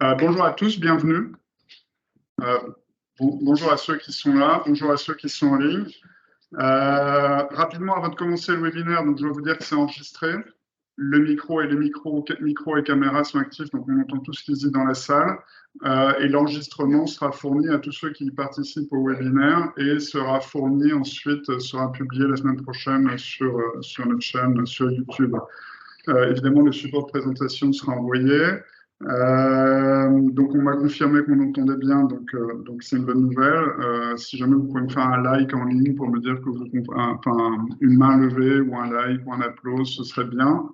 Bonjour à tous, bienvenue. Bonjour à ceux qui sont là, bonjour à ceux qui sont en ligne. Rapidement, avant de commencer le webinaire, donc je vais vous dire que c'est enregistré. Le micro et les micros et caméras sont actifs, donc on entend tout ce qui se dit dans la salle. Et l'enregistrement sera fourni à tous ceux qui participent au webinaire et sera fourni ensuite, sera publié la semaine prochaine sur notre chaîne, sur YouTube. Évidemment, le support de présentation sera envoyé. Donc, on m'a confirmé qu'on entendait bien, donc c'est une bonne nouvelle. Si jamais vous pouvez me faire un like en ligne pour me dire que vous enfin, une main levée ou un like ou un applause, ce serait bien.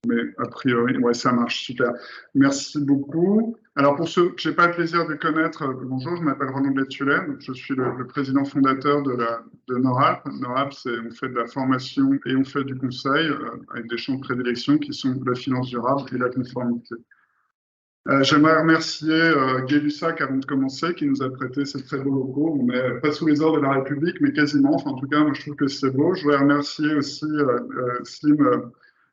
Mais a priori, ouais, ça marche, super. Merci beaucoup. Alors, pour ceux que je n'ai pas le plaisir de connaître, bonjour, je m'appelle Renaud Bletulet, je suis le président fondateur de NORALP. NORALP, on fait de la formation et on fait du conseil avec des champs de prédilection qui sont la finance durable et la conformité. J'aimerais remercier Guy Lussac avant de commencer, qui nous a prêté ces très beaux locaux. On n'est pas sous les ordres de la République, mais quasiment. Enfin, en tout cas, moi, je trouve que c'est beau. Je voudrais remercier aussi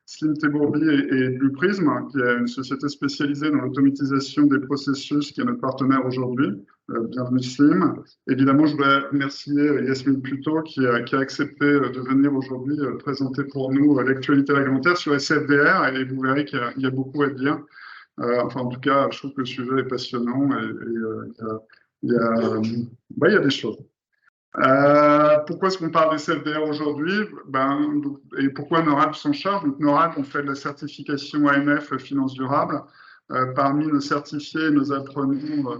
Slim Tebourbi et Blue Prism, qui est une société spécialisée dans l'automatisation des processus, qui est notre partenaire aujourd'hui. Bienvenue Slim. Évidemment, je voudrais remercier Yasmine Puto, qui a accepté de venir aujourd'hui présenter pour nous l'actualité réglementaire sur SFDR. Et vous verrez qu'il y a beaucoup à dire. Enfin, en tout cas, je trouve que le sujet est passionnant et il y a des choses. Pourquoi est-ce qu'on parle des SFDR aujourd'hui et pourquoi NORALP s'en charge? Donc, NORALP, on fait de la certification AMF Finance Durable. Parmi nos certifiés, nos apprenants,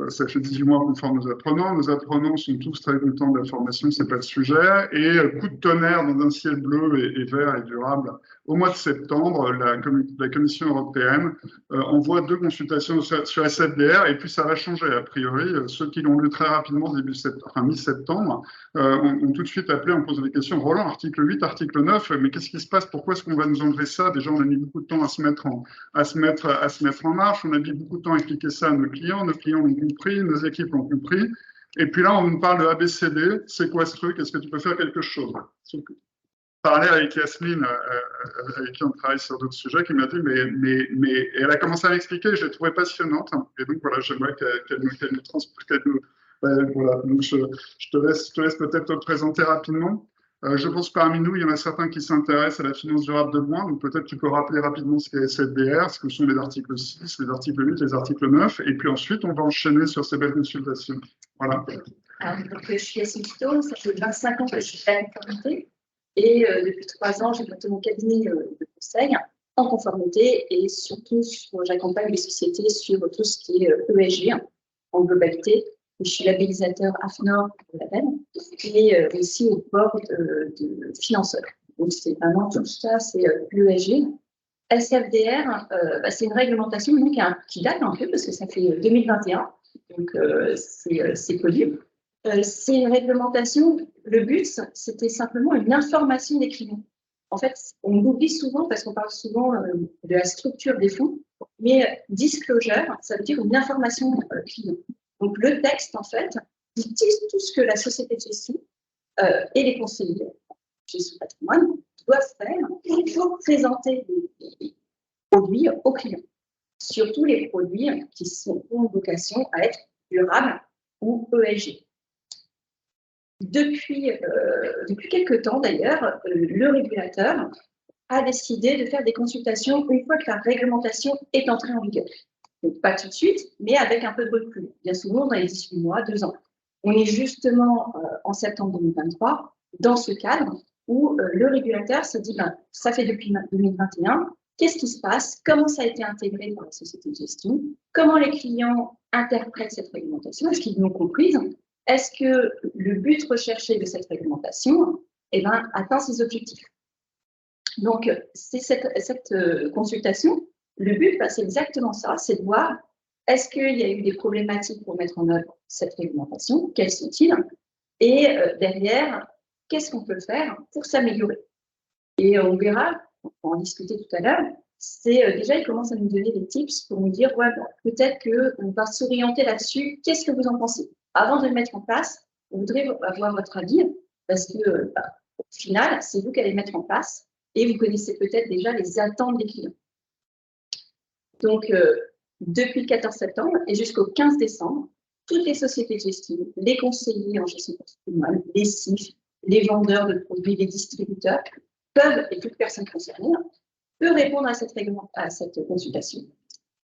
ça fait 18 mois qu'on forme nos apprenants. Nos apprenants sont tous très contents de la formation, c'est pas le sujet. Et coup de tonnerre dans un ciel bleu et vert et durable. Au mois de septembre, la Commission européenne envoie 2 consultations sur SFDR et puis ça va changer a priori. Ceux qui l'ont lu très rapidement mi-septembre ont tout de suite appelé en posant des questions. Roland, article 8, article 9, mais qu'est-ce qui se passe? Pourquoi est-ce qu'on va nous enlever ça? Déjà, on a mis beaucoup de temps à se mettre en marche. On a mis beaucoup de temps à expliquer ça à nos clients l'ont compris, nos équipes l'ont compris. Et puis là, on nous parle de ABCD. C'est quoi ce truc? Est-ce que tu peux faire quelque chose? Parler avec Yasmine, avec qui on travaille sur d'autres sujets, qui m'a dit, mais elle a commencé à m'expliquer, je l'ai trouvée passionnante. Et donc, voilà, j'aimerais qu'elle nous transmette. Voilà, donc je te laisse peut-être te présenter rapidement. Je pense que parmi nous, il y en a certains qui s'intéressent à la finance durable de loin, donc peut-être tu peux rappeler rapidement ce qu'est SFDR, ce que sont les articles 6, les articles 8, les articles 9, et puis ensuite, on va enchaîner sur ces belles consultations. Voilà. Donc, je suis Yasmine Puto, ça fait 25 ans que je suis à la conformité, et depuis 3 ans, j'ai monté mon cabinet de conseil en conformité, et surtout, j'accompagne les sociétés sur tout ce qui est ESG en globalité. Je suis labellisateur AFNOR pour la peine et aussi au board de financeurs. Donc, c'est vraiment tout ça, c'est l'ESG. SFDR, c'est une réglementation donc, qui date un peu parce que ça fait 2021, donc c'est connu. C'est une réglementation, le but, c'était simplement une information des clients. En fait, on oublie souvent parce qu'on parle souvent de la structure des fonds, mais disclosure, ça veut dire une information client. Donc, le texte, en fait, dit tout ce que la société de gestion et les conseillers gestion patrimoine doivent faire pour présenter les produits aux clients. Surtout les produits qui ont vocation à être durables ou ESG. Depuis quelques temps, d'ailleurs, le régulateur a décidé de faire des consultations une fois que la réglementation est entrée en vigueur. Donc, pas tout de suite, mais avec un peu de recul. Bien souvent, dans les 18 mois, 2 ans. On est justement en septembre 2023, dans ce cadre où le régulateur se dit, ça fait depuis 2021, qu'est-ce qui se passe? Comment ça a été intégré par la société de gestion? Comment les clients interprètent cette réglementation? Est-ce qu'ils l'ont comprise? Est-ce que le but recherché de cette réglementation atteint ses objectifs? Donc, c'est cette consultation. Le but, c'est exactement ça, c'est de voir est-ce qu'il y a eu des problématiques pour mettre en œuvre cette réglementation, quelles sont-ils, et derrière, qu'est-ce qu'on peut faire pour s'améliorer. Et on verra, on va en discuter tout à l'heure, c'est déjà, ils commencent à nous donner des tips pour nous dire, ouais, peut-être qu'on va s'orienter là-dessus, qu'est-ce que vous en pensez? Avant de le mettre en place, on voudrait avoir votre avis, parce que au final, c'est vous qui allez mettre en place, et vous connaissez peut-être déjà les attentes des clients. Donc, depuis le 14 septembre et jusqu'au 15 décembre, toutes les sociétés de gestion, les conseillers en gestion patrimoine, les CIF, les vendeurs de produits, les distributeurs, peuvent, et toute personne concernée, peut répondre à cette consultation.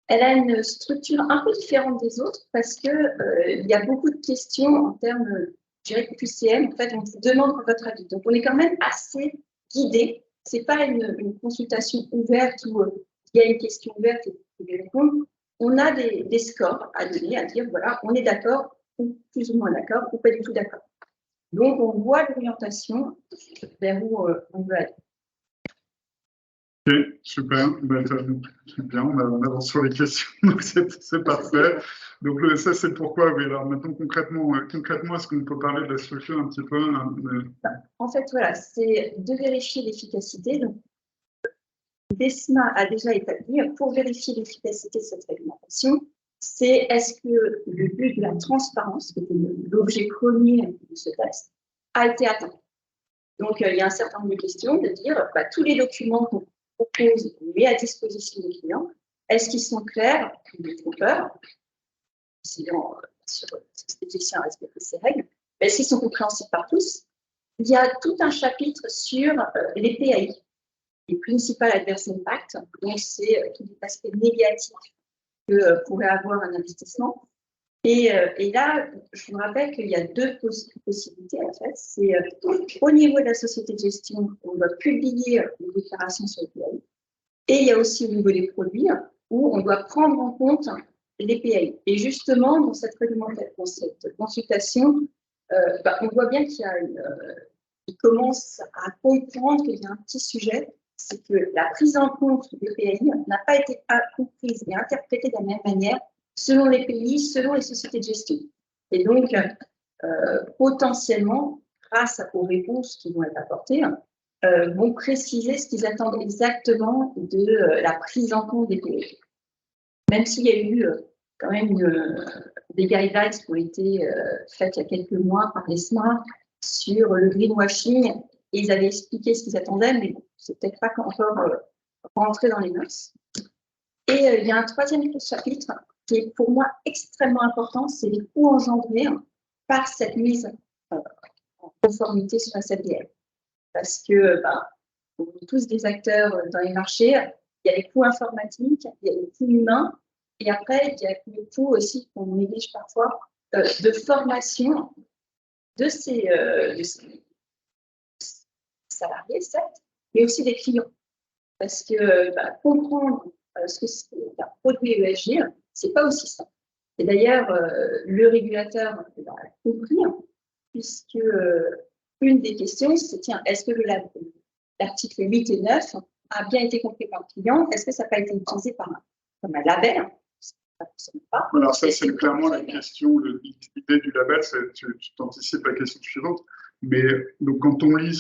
Elle a une structure un peu différente des autres parce qu'il y a beaucoup de questions en termes, je dirais, QCM. En fait, on vous demande votre avis. Donc, on est quand même assez guidé. Ce n'est pas une consultation ouverte où il y a une question ouverte et vous pouvez répondre. On a des scores à donner, à dire, voilà, on est d'accord, ou plus ou moins d'accord, ou pas du tout d'accord. Donc, on voit l'orientation vers où on veut aller. Ok, super. Bien, on avance sur les questions, donc c'est parfait. Donc, ça, c'est pourquoi. Oui, alors maintenant, concrètement, est-ce qu'on peut parler de la structure un petit peu En fait, voilà, c'est de vérifier l'efficacité. Donc, DESMA a déjà établi, pour vérifier l'efficacité de cette réglementation, c'est est-ce que le but de la transparence, qui était l'objet premier de ce texte, a été atteint. Donc, il y a un certain nombre de questions de dire tous les documents qu'on propose, qu'on met à disposition des clients, est-ce qu'ils sont clairs, ou des trompeurs, essayant sur l'esthéticien à respecter ces règles, est-ce qu'ils sont compréhensibles par tous? Il y a tout un chapitre sur les PAI, les Principal Adverse Impact, donc c'est tous les aspects négatifs que pourrait avoir un investissement. Et là, je vous rappelle qu'il y a deux possibilités, en fait. C'est au niveau de la société de gestion, on doit publier une déclaration sur les PAI. Et il y a aussi au niveau des produits, où on doit prendre en compte les PAI. Et justement, dans cette consultation, on voit bien qu'il y a il commence à comprendre qu'il y a un petit sujet, c'est que la prise en compte des PAI n'a pas été comprise et interprétée de la même manière selon les pays, selon les sociétés de gestion. Et donc, potentiellement, grâce aux réponses qui vont être apportées, vont préciser ce qu'ils attendent exactement de la prise en compte des PAI. Même s'il y a eu quand même des guidelines qui ont été faites il y a quelques mois par les SMART sur le greenwashing, et ils avaient expliqué ce qu'ils attendaient, mais bon, c'est peut-être pas encore rentré dans les mœurs. Et il y a un troisième chapitre qui est pour moi extrêmement important, c'est les coûts engendrés par cette mise en conformité sur SFDR. Parce que on est tous des acteurs dans les marchés, il y a les coûts informatiques, il y a les coûts humains, et après, il y a le coût aussi qu'on néglige parfois de formation de ces salariés, certes, mais aussi des clients. Parce que comprendre ce que c'est un produit ESG, c'est pas aussi simple. Et d'ailleurs, le régulateur l'a compris, puisque une des questions, c'est tiens, est-ce que l'article 8 et 9 a bien été compris par le client? Est-ce que ça n'a pas été utilisé comme un label? Pas. Alors ça, c'est clairement la question, l'idée du label, tu t'anticipes la question suivante. Mais donc, quand on lit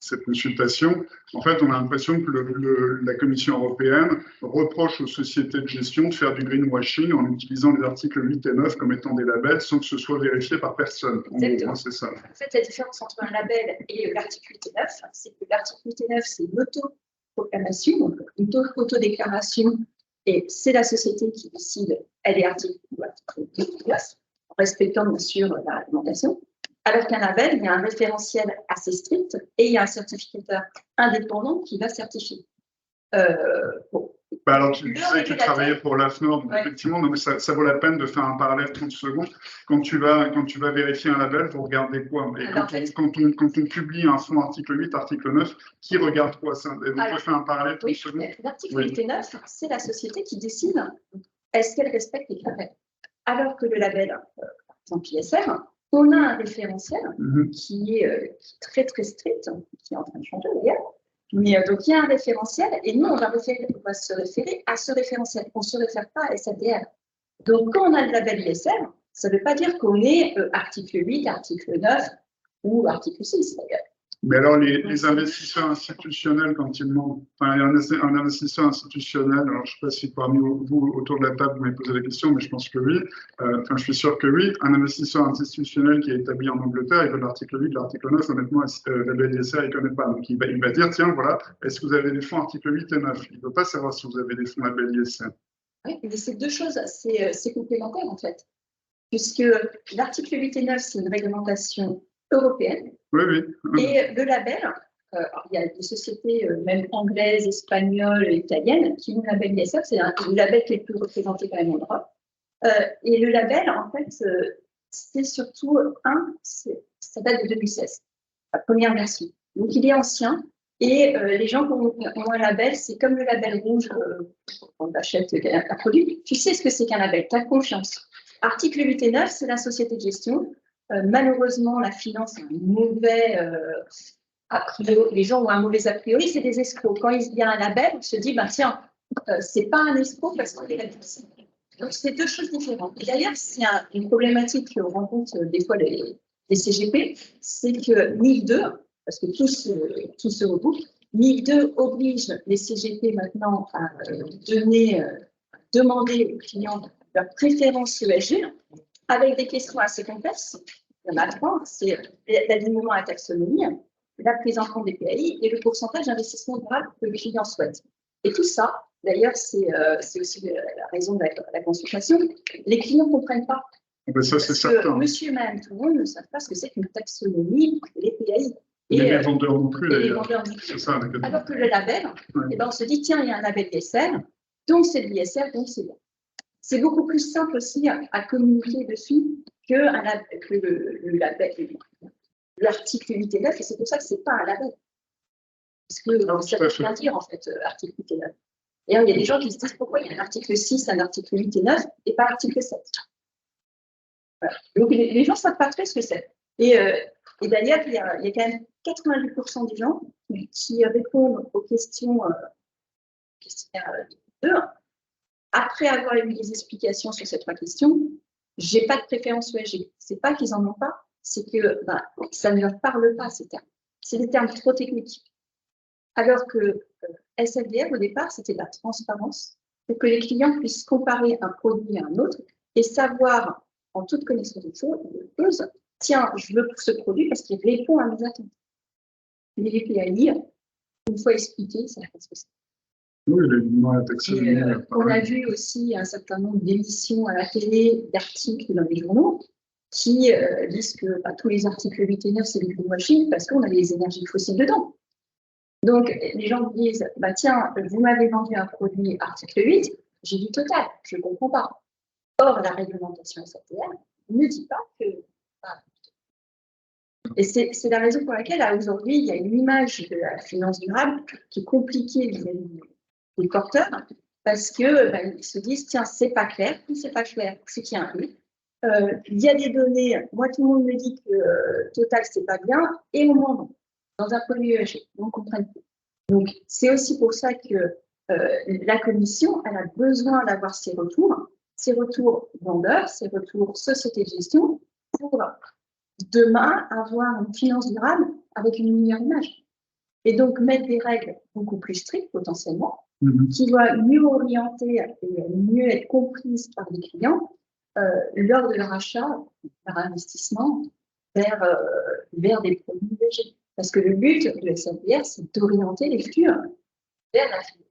cette consultation, en fait, on a l'impression que la Commission européenne reproche aux sociétés de gestion de faire du greenwashing en utilisant les articles 8 et 9 comme étant des labels sans que ce soit vérifié par personne. Exactement. C'est ça. En fait, la différence entre un label et l'article 8 et 9, c'est que l'article 8 et 9, c'est une autoproclamation, donc une autodéclaration, et c'est la société qui décide, elle est article 8 et 9, en respectant bien sûr la réglementation. Alors qu'un label, il y a un référentiel assez strict et il y a un certificateur indépendant qui va certifier. Alors, tu disais que tu travaillais pour l'AFNOR, donc effectivement, donc ça vaut la peine de faire un parallèle 30 secondes. Quand tu vas vérifier un label, vous regardez quoi? Et quand on publie un fonds article 8, article 9, qui regarde quoi ça? Et donc, je fais un parallèle 30 secondes. L'article 8 et 9, c'est la société qui décide est-ce qu'elle respecte les labels. Alors que le label, par exemple ISR, on a un référentiel qui est très très strict, qui est en train de changer d'ailleurs. Mais donc il y a un référentiel et nous on va se référer à ce référentiel. On ne se réfère pas à SFDR. Donc quand on a le label ISR, ça ne veut pas dire qu'on est article 8, article 9 ou article 6 d'ailleurs. Mais alors, les investisseurs institutionnels, quand ils demandent, enfin, un investisseur institutionnel, alors je ne sais pas si parmi vous, autour de la table, vous m'avez posé la question, mais je pense que oui. Enfin, je suis sûr que oui. Un investisseur institutionnel qui est établi en Angleterre, il veut l'article 8, l'article 9, honnêtement, la BDSA, il ne connaît pas. Donc, il va dire, tiens, voilà, est-ce que vous avez des fonds article 8 et 9? Il ne veut pas savoir si vous avez des fonds ABLISA. Oui, mais c'est deux choses assez complémentaires, en fait. Puisque l'article 8 et 9, c'est une réglementation européenne. Oui, oui. Et le label, il y a des sociétés même anglaises, espagnoles, italiennes qui ont le label ISF, c'est le label qui est le plus représenté quand même en Europe. Et le label, en fait, c'est surtout ça date de 2016, la première version. Donc il est ancien. Et les gens qui ont un label, c'est comme le label rouge quand on achète un produit. Tu sais ce que c'est qu'un label, tu as confiance. Article 8 et 9, c'est la société de gestion. Malheureusement, la finance a un mauvais a priori, les gens ont un mauvais a priori, c'est des escrocs. Quand il y a un label, on se dit, bah, tiens, c'est pas un escroc parce qu'on est là-dessus. Donc, c'est deux choses différentes. Et d'ailleurs, c'est une problématique que rencontre des fois les CGP, c'est que MIF 2, parce que tout se regroupe, MIF 2 oblige les CGP maintenant à demander aux clients leur préférence ESG avec des questions assez complexes. Il y en a trois, c'est l'alignement à la taxonomie, la prise en compte des PAI et le pourcentage d'investissement durable que les clients souhaitent. Et tout ça, d'ailleurs, c'est aussi la raison de la consultation, les clients ne comprennent pas. Ben ça, c'est certain. Monsieur et madame tout le monde ne savent pas ce que c'est qu'une taxonomie, les PAI. Et les vendeurs non plus, d'ailleurs. C'est ça. Alors que le label, eh ben, on se dit, tiens, il y a un label ISR, donc c'est de l'ISR, donc c'est bien. C'est beaucoup plus simple aussi à communiquer dessus que le label, l'article 8 et 9, et c'est pour ça que ce n'est pas un label. Parce que ça veut rien dire, en fait, article 8 et 9. Et il y a des gens qui se disent pourquoi il y a un article 6, un article 8 et 9, et pas article 7. Voilà. Donc les gens ne savent pas trop ce que c'est. Et d'ailleurs, il y a quand même 88% des gens qui répondent aux questions questionnaire 2. Après avoir eu des explications sur ces trois questions, je n'ai pas de préférence ESG. Ce n'est pas qu'ils n'en ont pas, c'est que ça ne leur parle pas, ces termes. C'est des termes trop techniques. Alors que SFDR, au départ, c'était de la transparence pour que les clients puissent comparer un produit à un autre et savoir, en toute connaissance de choses, tiens, je veux ce produit parce qu'il répond à mes attentes. Les PAI, une fois expliqué, ça reste ce que c'est. Oui, la taxonomie. On a vu aussi un certain nombre d'émissions à la télé, d'articles dans les journaux qui disent que tous les articles 8 et 9, c'est du greenwashing parce qu'on a les énergies fossiles dedans. Donc, les gens disent, tiens, vous m'avez vendu un produit article 8, j'ai dit total, je ne comprends pas. Or, la réglementation SFDR ne dit pas que... Et c'est la raison pour laquelle, aujourd'hui, il y a une image de la finance durable qui est compliquée vis-à-vis des porteurs, parce qu'ils se disent, tiens, c'est pas clair, c'est pas clair, c'est qu'il y a un risque. Il y a des données, moi, tout le monde me dit que total, c'est pas bien, et au moins non. Dans un produit ESG, on ne comprend pas. Donc, c'est aussi pour ça que la commission, elle a besoin d'avoir ses retours vendeurs, ses retours société de gestion, pour demain avoir une finance durable avec une meilleure image. Et donc, mettre des règles beaucoup plus strictes, potentiellement, qui doivent mieux orienter et mieux être comprises par les clients lors de leur achat, leur investissement vers des produits ESG. Parce que le but de SFDR, c'est d'orienter les flux vers la finance.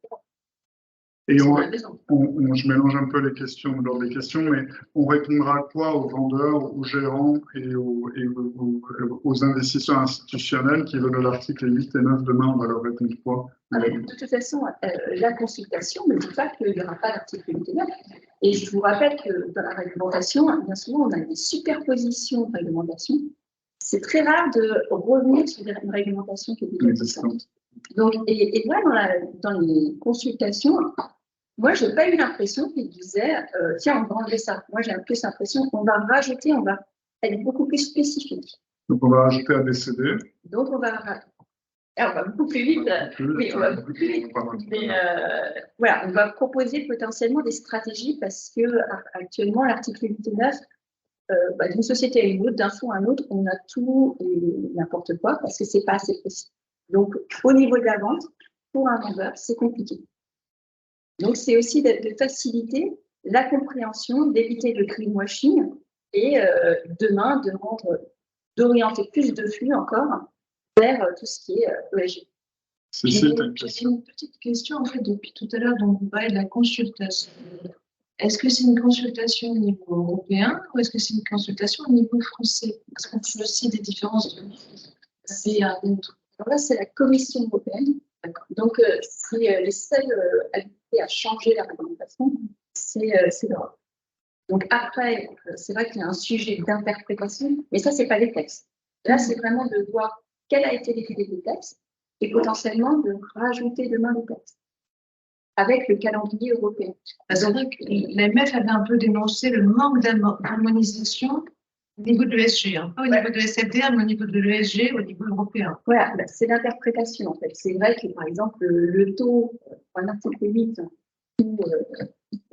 Et je mélange un peu les questions dans les questions, mais on répondra quoi aux vendeurs, aux gérants et aux investisseurs institutionnels qui veulent l'article 8 et 9 demain, on va leur répondre quoi? De toute façon, la consultation ne dit pas qu'il n'y aura pas d'article 8 et 9. Et je vous rappelle que dans la réglementation, bien souvent, on a des superpositions de réglementation. C'est très rare de revenir sur une réglementation qui est déjà existante. Donc, et moi, dans les consultations, moi, je n'ai pas eu l'impression qu'ils disaient tiens, on va enlever ça. Moi, j'ai plus l'impression qu'on va rajouter, on va être beaucoup plus spécifique. Donc, on va rajouter ABCD. Donc, on va beaucoup plus vite. Oui, on va beaucoup plus vite. Mais voilà, on va proposer potentiellement des stratégies parce que actuellement, l'article 8 et 9 d'une société à une autre, d'un fonds à un autre, on a tout et n'importe quoi parce que c'est pas assez précis. Donc, au niveau de la vente, pour un vendeur, c'est compliqué. Donc, c'est aussi de faciliter la compréhension, d'éviter le greenwashing et demain d'orienter plus de flux encore vers tout ce qui est ESG. J'ai une petite question, en fait, depuis tout à l'heure, dont vous parlez de la consultation. Est-ce que c'est une consultation au niveau européen ou est-ce que c'est une consultation au niveau français? Parce qu'on peut aussi des différences de pays à d'autres. Alors là, c'est la Commission européenne. Donc, c'est les seuls habilités à changer la réglementation, c'est l'Europe. Donc après, c'est vrai qu'il y a un sujet d'interprétation, mais ça, c'est pas les textes. Là, c'est vraiment de voir quel a été l'effet des textes et potentiellement de rajouter demain les textes avec le calendrier européen. C'est vrai que l'AMF avait un peu dénoncé le manque d'harmonisation au niveau de l'ESG, pas au niveau de l'SFDR, mais au niveau de l'ESG, au niveau européen. Voilà, c'est l'interprétation en fait. C'est vrai que par exemple, le taux, en article 8,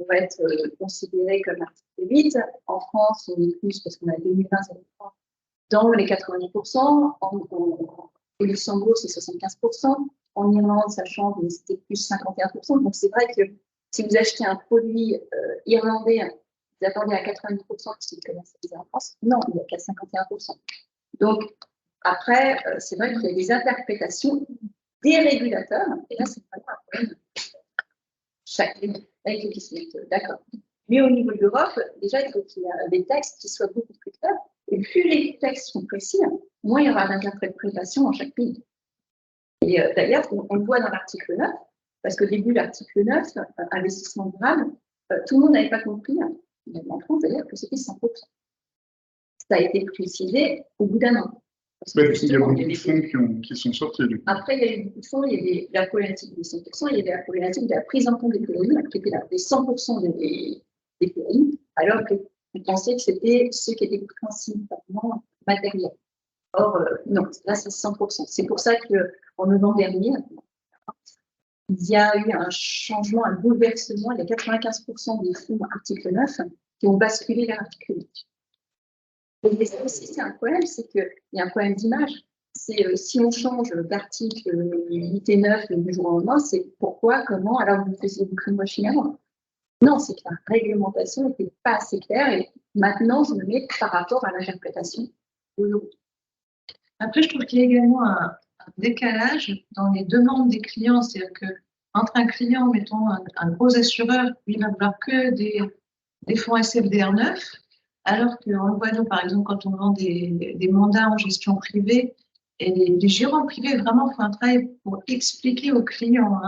va être considéré comme article 8. En France, on est plus, parce qu'on a 2020, dans les 90%. Au Luxembourg, c'est 75%. En Irlande, ça change, mais c'était plus 51%. Donc, c'est vrai que si vous achetez un produit irlandais, vous attendez à 90% parce qu'il est commercialisé en France. Non, il n'y a qu'à 51%. Donc, après, c'est vrai qu'il y a des interprétations des régulateurs. Et là, c'est vraiment un problème. Chaque pays, là, il faut qu'ils se mettent d'accord. Mais au niveau de l'Europe, déjà, il faut qu'il y ait des textes qui soient beaucoup plus clairs. Et plus les textes sont précis, moins il y aura d'interprétation dans chaque pays. Et d'ailleurs, on le voit dans l'article 9, parce qu'au début, l'article 9, investissement durable, tout le monde n'avait pas compris, même en France d'ailleurs, que c'était 100%. Ça a été précisé au bout d'un an. Il y a beaucoup de fonds qui sont sortis. Après, il y a eu beaucoup de fonds, il y avait la problématique des 100%, il y avait la problématique de la prise en compte des PMI, qui était là, des 100% des PMI, alors que vous pensiez que c'était ceux qui étaient principalement matériels. Or, non, là, c'est 100%. C'est pour ça qu'en novembre dernier, il y a eu un changement, un bouleversement. Il y a 95% des fonds article 9 qui ont basculé vers l'article 8. Et ça aussi, c'est un problème, c'est qu'il y a un problème d'image. C'est si on change d'article 8 et 9 du jour au lendemain, c'est pourquoi, comment, alors vous faisiez du greenwashing avant. Non, c'est que la réglementation n'était pas assez claire et maintenant, je me mets par rapport à l'interprétation d'aujourd'hui. Après, je trouve qu'il y a également un décalage dans les demandes des clients. C'est-à-dire qu'entre un client, mettons un gros assureur, il va vouloir que des fonds SFDR 9, alors qu'on le voit, nous, par exemple, quand on vend des mandats en gestion privée, et les gérants privés vraiment font un travail pour expliquer aux clients.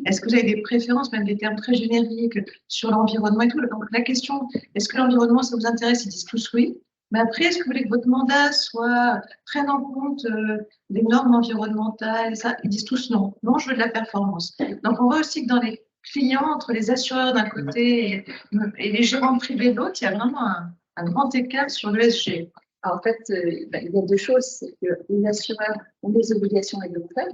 Est-ce que vous avez des préférences, même des termes très génériques sur l'environnement et tout. Donc la question, est-ce que l'environnement, ça vous intéresse? Ils disent tous oui. Mais après, est-ce que vous voulez que votre mandat prenne en compte les normes environnementales et ça? Ils disent tous non. Non, je veux de la performance. Donc, on voit aussi que dans les clients, entre les assureurs d'un côté et les gérants privés de l'autre, il y a vraiment un grand écart sur l'ESG. En fait, il y a deux choses. C'est que les assureurs ont des obligations réglementaires.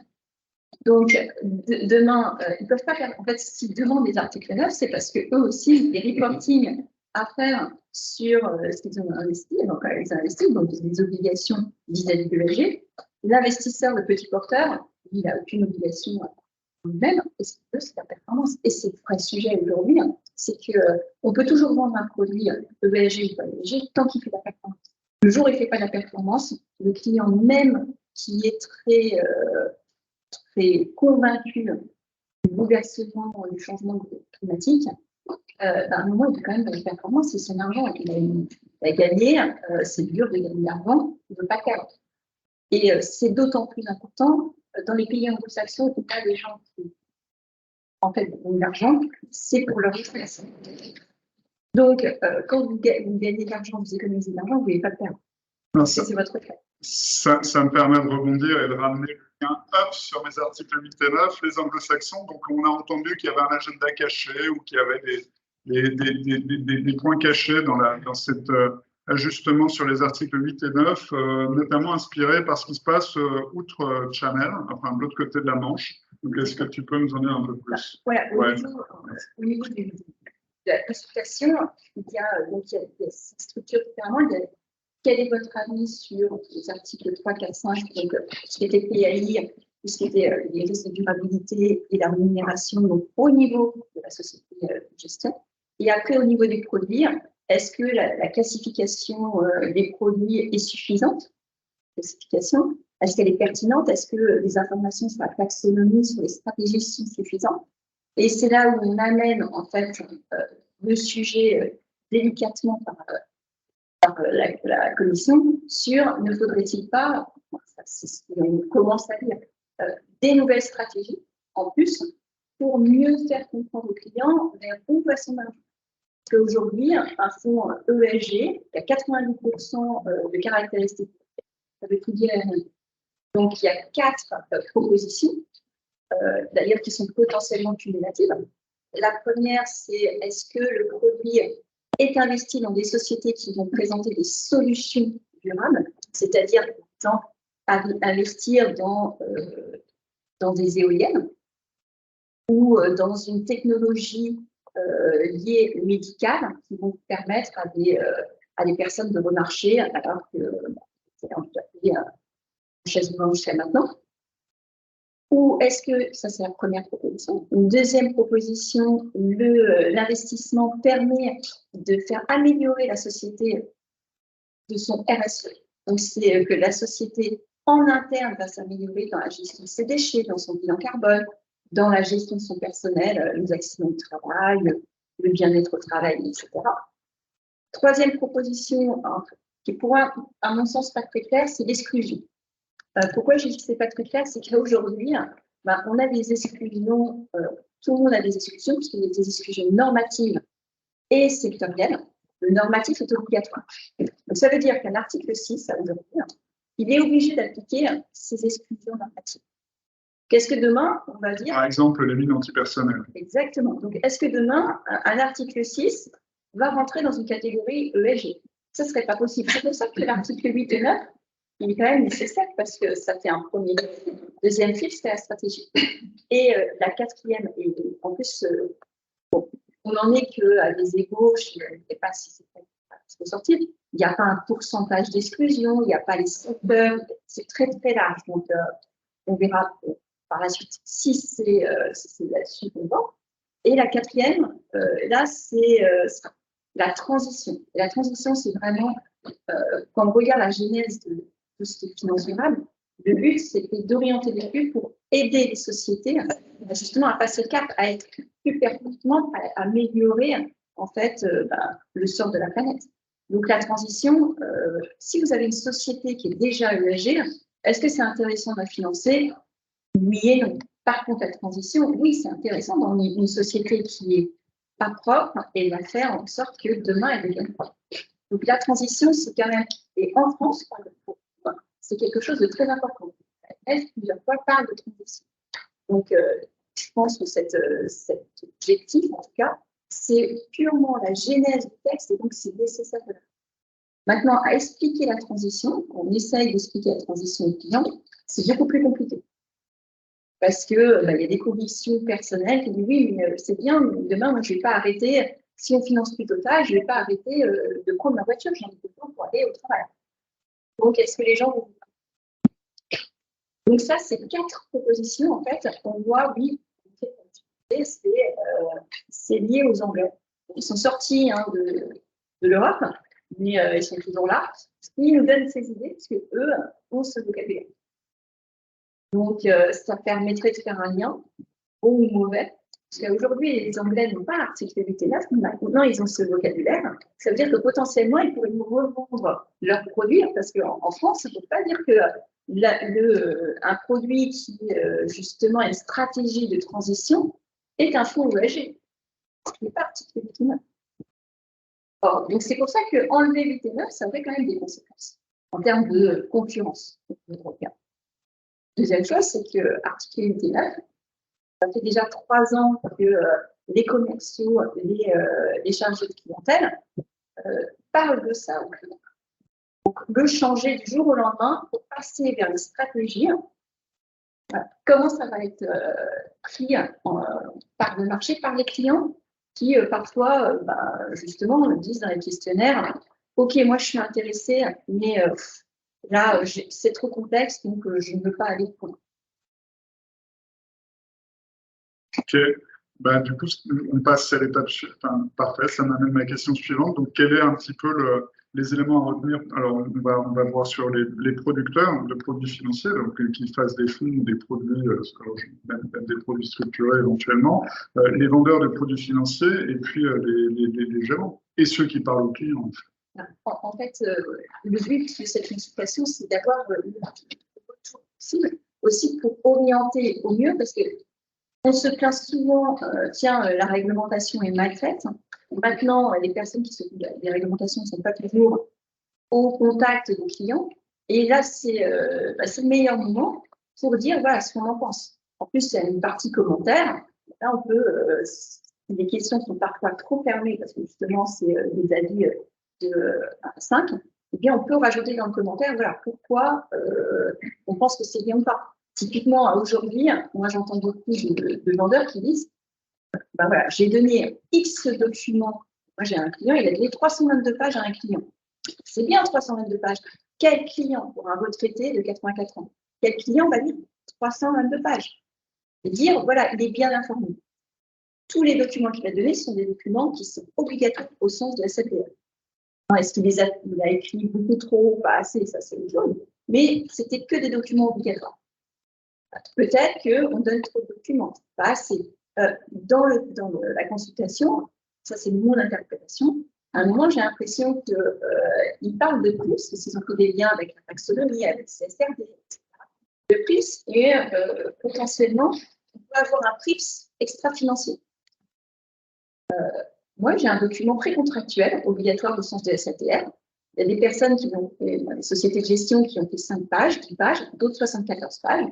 Donc, demain, ils ne peuvent pas faire. En fait, s'ils demandent des articles 9, c'est parce qu'eux aussi, les reporting à faire sur ce qu'ils ont investi, donc ils investissent, donc ils ont des obligations vis-à-vis de l'ESG. L'investisseur, le petit porteur, il n'a aucune obligation lui-même, et ce qu'il veut, c'est la performance. Et c'est le vrai sujet aujourd'hui, c'est qu'on peut toujours vendre un produit ESG ou pas ESG tant qu'il fait la performance. Le jour où il ne fait pas la performance, le client même qui est très convaincu du bouleversement du changement climatique, à un moment, il fait quand même une performance, c'est son argent. Il a gagné, c'est dur de gagner de l'argent, il ne veut pas perdre. Et c'est d'autant plus important dans les pays anglo-saxons où il y a des gens qui, en fait, ont de l'argent, c'est pour leur richesse. Donc, quand vous gagnez de l'argent, vous économisez de l'argent, vous ne voulez pas le perdre. C'est votre cas. Ça me permet de rebondir et de ramener un up sur mes articles 8 et 9, les anglo-saxons. Donc, on a entendu qu'il y avait un agenda caché ou qu'il y avait des points cachés dans cet ajustement sur les articles 8 et 9, notamment inspirés par ce qui se passe outre Channel, enfin de l'autre côté de la Manche. Donc, est-ce que tu peux nous en dire un peu plus? Voilà, au niveau la consultation, il y a cette structure différemment. Quel est votre avis sur les articles 3, 4, 5, donc ce qui était PAI, tout ce qui était les risques de durabilité et la rémunération donc, au niveau de la société de gestion. Et après, au niveau des produits, est-ce que la classification des produits est suffisante? Classification, est-ce qu'elle est pertinente? Est-ce que les informations sur la taxonomie, sur les stratégies sont suffisantes? Et c'est là où on amène en fait le sujet délicatement par la commission sur ne faudrait-il pas, c'est ce qu'on commence à dire, des nouvelles stratégies en plus pour mieux faire comprendre aux clients vers où va son argent. Parce qu'aujourd'hui, un fonds ESG qui a 90% de caractéristiques, ça veut tout dire. Donc il y a 4 propositions, d'ailleurs qui sont potentiellement cumulatives. La première, c'est est-ce que le produit est investi dans des sociétés qui vont présenter des solutions durables, c'est-à-dire investir dans des éoliennes ou dans une technologie liée médicale qui vont permettre à des personnes de remarcher alors que c'est handicapé en chaise blanche jusqu'à maintenant. Ou est-ce que, ça c'est la première proposition, une deuxième proposition, l'investissement permet de faire améliorer la société de son RSE. Donc c'est que la société en interne va s'améliorer dans la gestion de ses déchets, dans son bilan carbone, dans la gestion de son personnel, les accidents de travail, le bien-être au travail, etc. Troisième proposition, qui pour moi, à mon sens, pas très claire, c'est l'exclusion. Pourquoi je dis que ce n'est pas très clair, c'est qu'aujourd'hui, on a des exclusions, tout le monde a des exclusions, puisqu'il y a des exclusions normatives et sectorielles. Le normatif est obligatoire. Donc, ça veut dire qu'un article 6, aujourd'hui, il est obligé d'appliquer ces exclusions normatives. Qu'est-ce que demain, on va dire… Par exemple, les mines antipersonnelles. Exactement. Donc, est-ce que demain, un article 6 va rentrer dans une catégorie ESG? Ça ne serait pas possible. C'est pour ça que l'article 8 et 9, il est quand même nécessaire parce que ça fait un premier. Deuxième fil, c'est la stratégie. Et la quatrième, et en plus, bon, on n'en est qu'à des ébauches, je ne sais pas si c'est ressorti. Il n'y a pas un pourcentage d'exclusion, il n'y a pas les secteurs, c'est très très large. Donc, on verra par la suite si c'est là-dessus qu'on va. Et la quatrième, là, c'est la transition. Et la transition, c'est vraiment, quand on regarde la genèse de tout ce qui est finance durable, le but, c'était d'orienter les flux pour aider les sociétés justement à passer le cap, à être plus performantes, à améliorer en fait le sort de la planète. Donc la transition, si vous avez une société qui est déjà ESG, est-ce que c'est intéressant de la financer? Oui et non. Par contre, la transition, oui, c'est intéressant dans une société qui est pas propre et va faire en sorte que demain, elle devienne propre. Donc la transition, c'est quand même, et en France, c'est quelque chose de très important. Elle, plusieurs fois, parle de transition. Donc, je pense que cet objectif, en tout cas, c'est purement la genèse du texte et donc c'est nécessaire de la faire. Maintenant, à expliquer la transition, on essaye d'expliquer la transition aux clients, c'est beaucoup plus compliqué. Parce qu'il y a des convictions personnelles qui disent oui, mais c'est bien, mais demain, moi, je ne vais pas arrêter, si on finance plus Total, je ne vais pas arrêter de prendre ma voiture, j'en ai besoin pour aller au travail. Donc, est-ce que les gens vont… Donc ça, c'est 4 propositions, en fait, on voit, oui, c'est lié aux Anglais. Ils sont sortis de l'Europe, mais ils sont toujours là. Ils nous donnent ces idées, parce qu'eux ont ce vocabulaire. Donc, ça permettrait de faire un lien, bon ou mauvais, parce qu'aujourd'hui, les Anglais n'ont pas l'article 8 et 9, maintenant ils ont ce vocabulaire. Ça veut dire que potentiellement, ils pourraient nous revendre leurs produits, parce qu'en France, ça ne veut pas dire que un produit qui, justement, a une stratégie de transition est un fonds ESG. Ce n'est pas article 8 et 9. Or, donc, c'est pour ça qu'enlever 8 et 9, ça aurait quand même des conséquences en termes de concurrence européenne. Deuxième chose, c'est que article 8 et 9, ça fait déjà 3 ans que les commerciaux, les chargés de clientèle parlent de ça. Donc, le changer du jour au lendemain pour passer vers les stratégies, comment ça va être pris par le marché, par les clients? qui parfois, justement, disent dans les questionnaires, OK, moi je suis intéressée, mais là, c'est trop complexe, donc je ne veux pas aller plus loin. Ok. Du coup, on passe à l'étape suivante. Parfait, ça m'amène à ma question suivante. Donc, quel est un petit peu les éléments à retenir? Alors, on va voir sur les producteurs de produits financiers, donc qui fassent des fonds ou des produits, même des produits structurés éventuellement, les vendeurs de produits financiers et puis les gérants et ceux qui parlent aux clients. En fait, le but de cette consultation, c'est d'avoir le retour possible aussi pour orienter au mieux, parce que on se plaint souvent, la réglementation est mal faite. Maintenant, les personnes qui s'occupent des réglementations ne sont pas toujours au contact des clients. Et là, c'est le meilleur moment pour dire voilà ce qu'on en pense. En plus, il y a une partie commentaire. Là, on peut, les questions sont parfois trop fermées parce que justement, c'est des avis de 5. Eh bien, on peut rajouter dans le commentaire voilà, pourquoi on pense que c'est bien ou pas. Typiquement, aujourd'hui, moi, j'entends beaucoup de vendeurs qui disent voilà, j'ai donné X documents. Moi, j'ai un client, il a donné 322 pages à un client. C'est bien 322 pages. Quel client pour un retraité de 84 ans? Quel client va lire 322 pages? Et dire, voilà, il est bien informé. Tous les documents qu'il a donnés sont des documents qui sont obligatoires au sens de la SAPR. Est-ce qu'il a écrit beaucoup trop, pas assez? Ça, c'est une chose. Mais c'était que des documents obligatoires. Peut-être qu'on donne trop de documents, pas assez. Dans la consultation, ça c'est mon interprétation, à un moment j'ai l'impression qu'ils parlent de plus, parce qu'ils ont fait des liens avec la taxonomie, avec le CSRD, etc. De plus, et potentiellement, on peut avoir un PRIPS extra-financier. Moi, j'ai un document précontractuel, obligatoire au sens de la SAPR. Il y a des personnes qui ont fait, des sociétés de gestion qui ont fait 5 pages, 10 pages, d'autres 74 pages.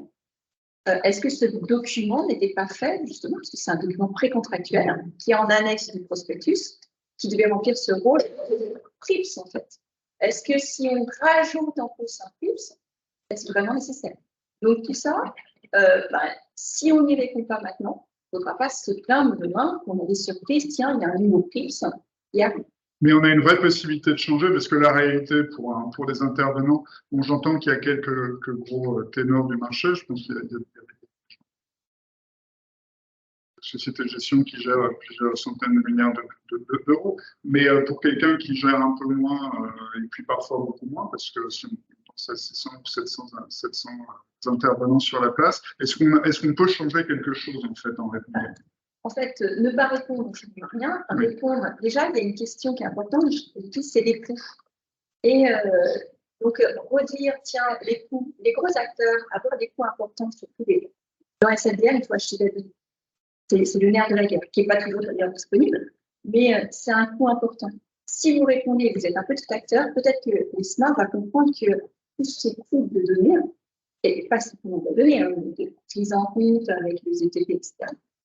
Est-ce que ce document n'était pas fait, justement, parce que c'est un document précontractuel qui est en annexe du prospectus, qui devait remplir ce rôle de PRIPS, en fait? Est-ce que si on rajoute en plus un PRIPS, est-ce vraiment nécessaire? Donc, tout ça, si on n'y répond pas maintenant, il ne faudra pas se plaindre demain qu'on a des surprises. Tiens, il y a un nouveau PRIPS qui arrive. Mais on a une vraie possibilité de changer parce que la réalité pour les intervenants, bon, j'entends qu'il y a quelques gros ténors du marché. Je pense qu'il y a des sociétés de gestion qui gèrent plusieurs centaines de milliards d'euros. Mais pour quelqu'un qui gère un peu moins et puis parfois beaucoup moins, parce que si on pense à 600 ou 700 intervenants sur la place, est-ce qu'on peut changer quelque chose en fait en répondant? En fait, ne pas répondre, je ne dis rien. Répondre, déjà, il y a une question qui est importante, c'est les coûts. Et donc, redire, tiens, les coûts, les gros acteurs, avoir des coûts importants, surtout dans SFDR, il faut acheter la vie. C'est le nerf de la guerre, qui n'est pas toujours d'ailleurs disponible, mais c'est un coût important. Si vous répondez, vous êtes un petit acteur, peut-être que les SMART va comprendre que tous ces coûts de données, et pas simplement de données, prise en compte avec les ETP, etc.,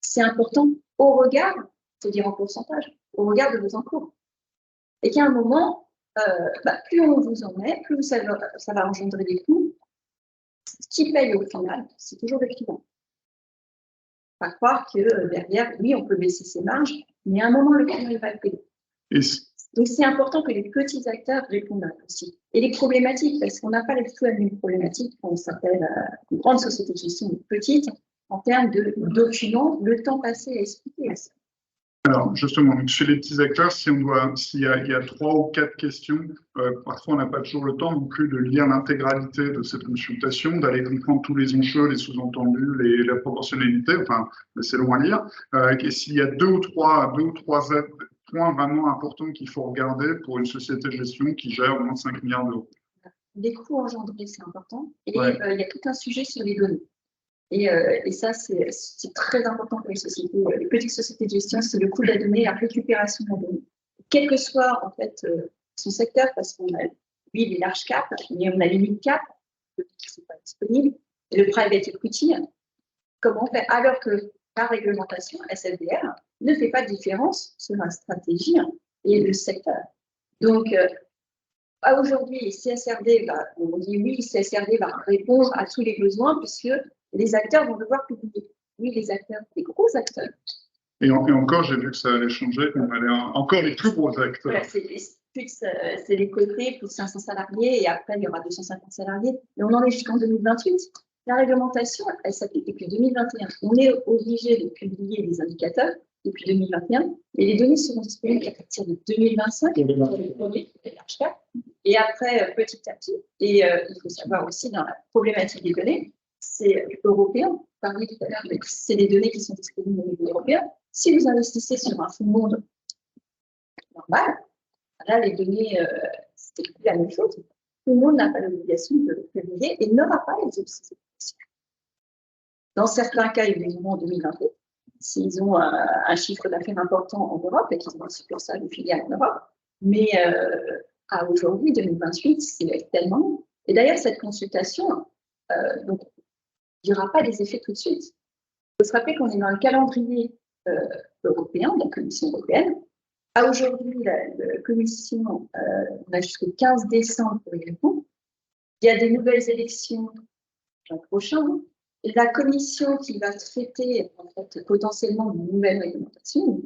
c'est important au regard, c'est-à-dire en pourcentage, au regard de vos encours. Et qu'à un moment, plus on vous en met, plus ça va engendrer des coûts. Ce qui paye au final, c'est toujours le client. Pas croire que derrière, oui, on peut baisser ses marges, mais à un moment, le client va le payer. Donc, c'est important que les petits acteurs répondent aussi. Et les problématiques, parce qu'on n'a pas du tout la même problématique quand on s'appelle une grande société de gestion, une petite, en termes de documents, le temps passé à expliquer. Alors, justement, chez les petits acteurs, s'il y a 3 ou 4 questions, parfois on n'a pas toujours le temps non plus de lire l'intégralité de cette consultation, d'aller comprendre tous les enjeux, les sous-entendus, la proportionnalité, enfin, c'est long à lire. Et s'il y a 2 ou 3 points vraiment importants qu'il faut regarder pour une société de gestion qui gère au moins 5 milliards d'euros. Les coûts engendrés, c'est important. Et il y a tout un sujet sur les données. Et ça, c'est très important pour les petites sociétés de gestion, c'est le coût de la donnée, la récupération de la donnée. Quel que soit en fait son secteur, parce qu'on a les large cap, mais on a les mid cap, qui ne sont pas disponibles, et le private equity, comment on fait? Alors que la réglementation SFDR ne fait pas de différence sur la stratégie et le secteur. Donc, aujourd'hui, CSRD, on dit oui, CSRD va répondre à tous les besoins puisque les acteurs vont devoir publier. Oui, les gros acteurs, Et encore, j'ai vu que ça allait changer, qu'on allait encore les plus gros acteurs. Voilà, c'est les côtés, plus 500 salariés, et après, il y aura 250 salariés. Et on en est jusqu'en 2028. La réglementation, elle s'applique depuis 2021. On est obligé de publier des indicateurs depuis 2021, et les données seront disponibles à partir de 2025 pour les produits, les large cap. Et après, petit à petit, et il faut savoir aussi dans la problématique des données, c'est européen. Parmi tout à l'heure, c'est des données qui sont disponibles au niveau européen. Si vous investissez sur un fonds monde normal, là, les données, c'est plus la même chose. Tout le monde n'a pas l'obligation de le publier et n'aura pas les obligation. Dans certains cas, ils les auront en 2028. S'ils ont un chiffre d'affaires important en Europe et qu'ils ont un succursale ou filiale en Europe. Mais à aujourd'hui, 2028, c'est tellement. Et d'ailleurs, cette consultation, donc, il n'y aura pas des effets tout de suite. Il faut se rappeler qu'on est dans le calendrier européen, de la Commission européenne. À aujourd'hui, la Commission, on a jusqu'au 15 décembre pour y répondre. Il y a des nouvelles élections l'an prochain. Et la Commission qui va traiter en fait, potentiellement de nouvelles réglementations,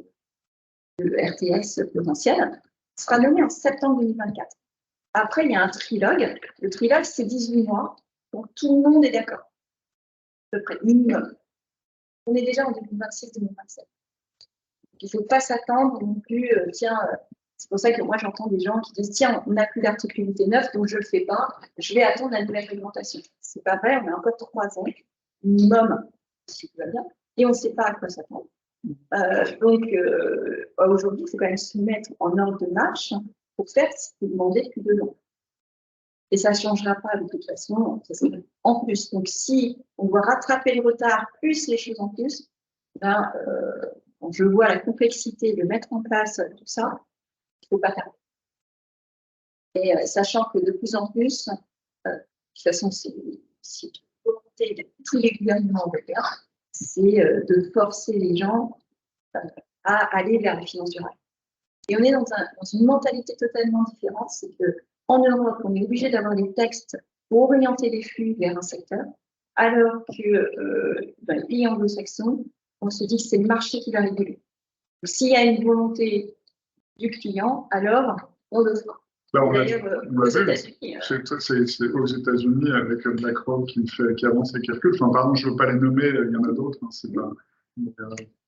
le RTS potentiel, sera nommée en septembre 2024. Après, il y a un trilogue. Le trilogue, c'est 18 mois. Donc, tout le monde est d'accord. À peu près, minimum. On est déjà en 2026-2027. Il ne faut pas s'attendre non plus, c'est pour ça que moi j'entends des gens qui disent tiens, on n'a plus l'article 8 et 9, donc je ne le fais pas, je vais attendre la nouvelle réglementation. Ce n'est pas vrai, on a encore 3 ans, minimum, si tout va bien, et on ne sait pas à quoi s'attendre. Donc aujourd'hui, il faut quand même se mettre en ordre de marche pour faire ce qui est demandé depuis 2 ans. Et ça ne changera pas de toute façon, ça sera en plus. Donc si on doit rattraper le retard, plus les choses en plus, ben, quand je vois la complexité de mettre en place tout ça, il ne faut pas tarder. Et sachant que de plus en plus, de toute façon, c'est une volonté de tous les gouvernements européens, c'est de forcer les gens à aller vers les finances durables. Et on est dans une mentalité totalement différente, c'est qu'en Europe, on est obligé d'avoir des textes pour orienter les flux vers un secteur, alors que dans les pays anglo-saxons, on se dit que c'est le marché qui va réguler. S'il y a une volonté du client, alors on le fera. D'ailleurs, aux États-Unis. C'est aux États-Unis avec BlackRock qui avance les calculs. Enfin, pardon, je ne veux pas les nommer, il y en a d'autres. Hein,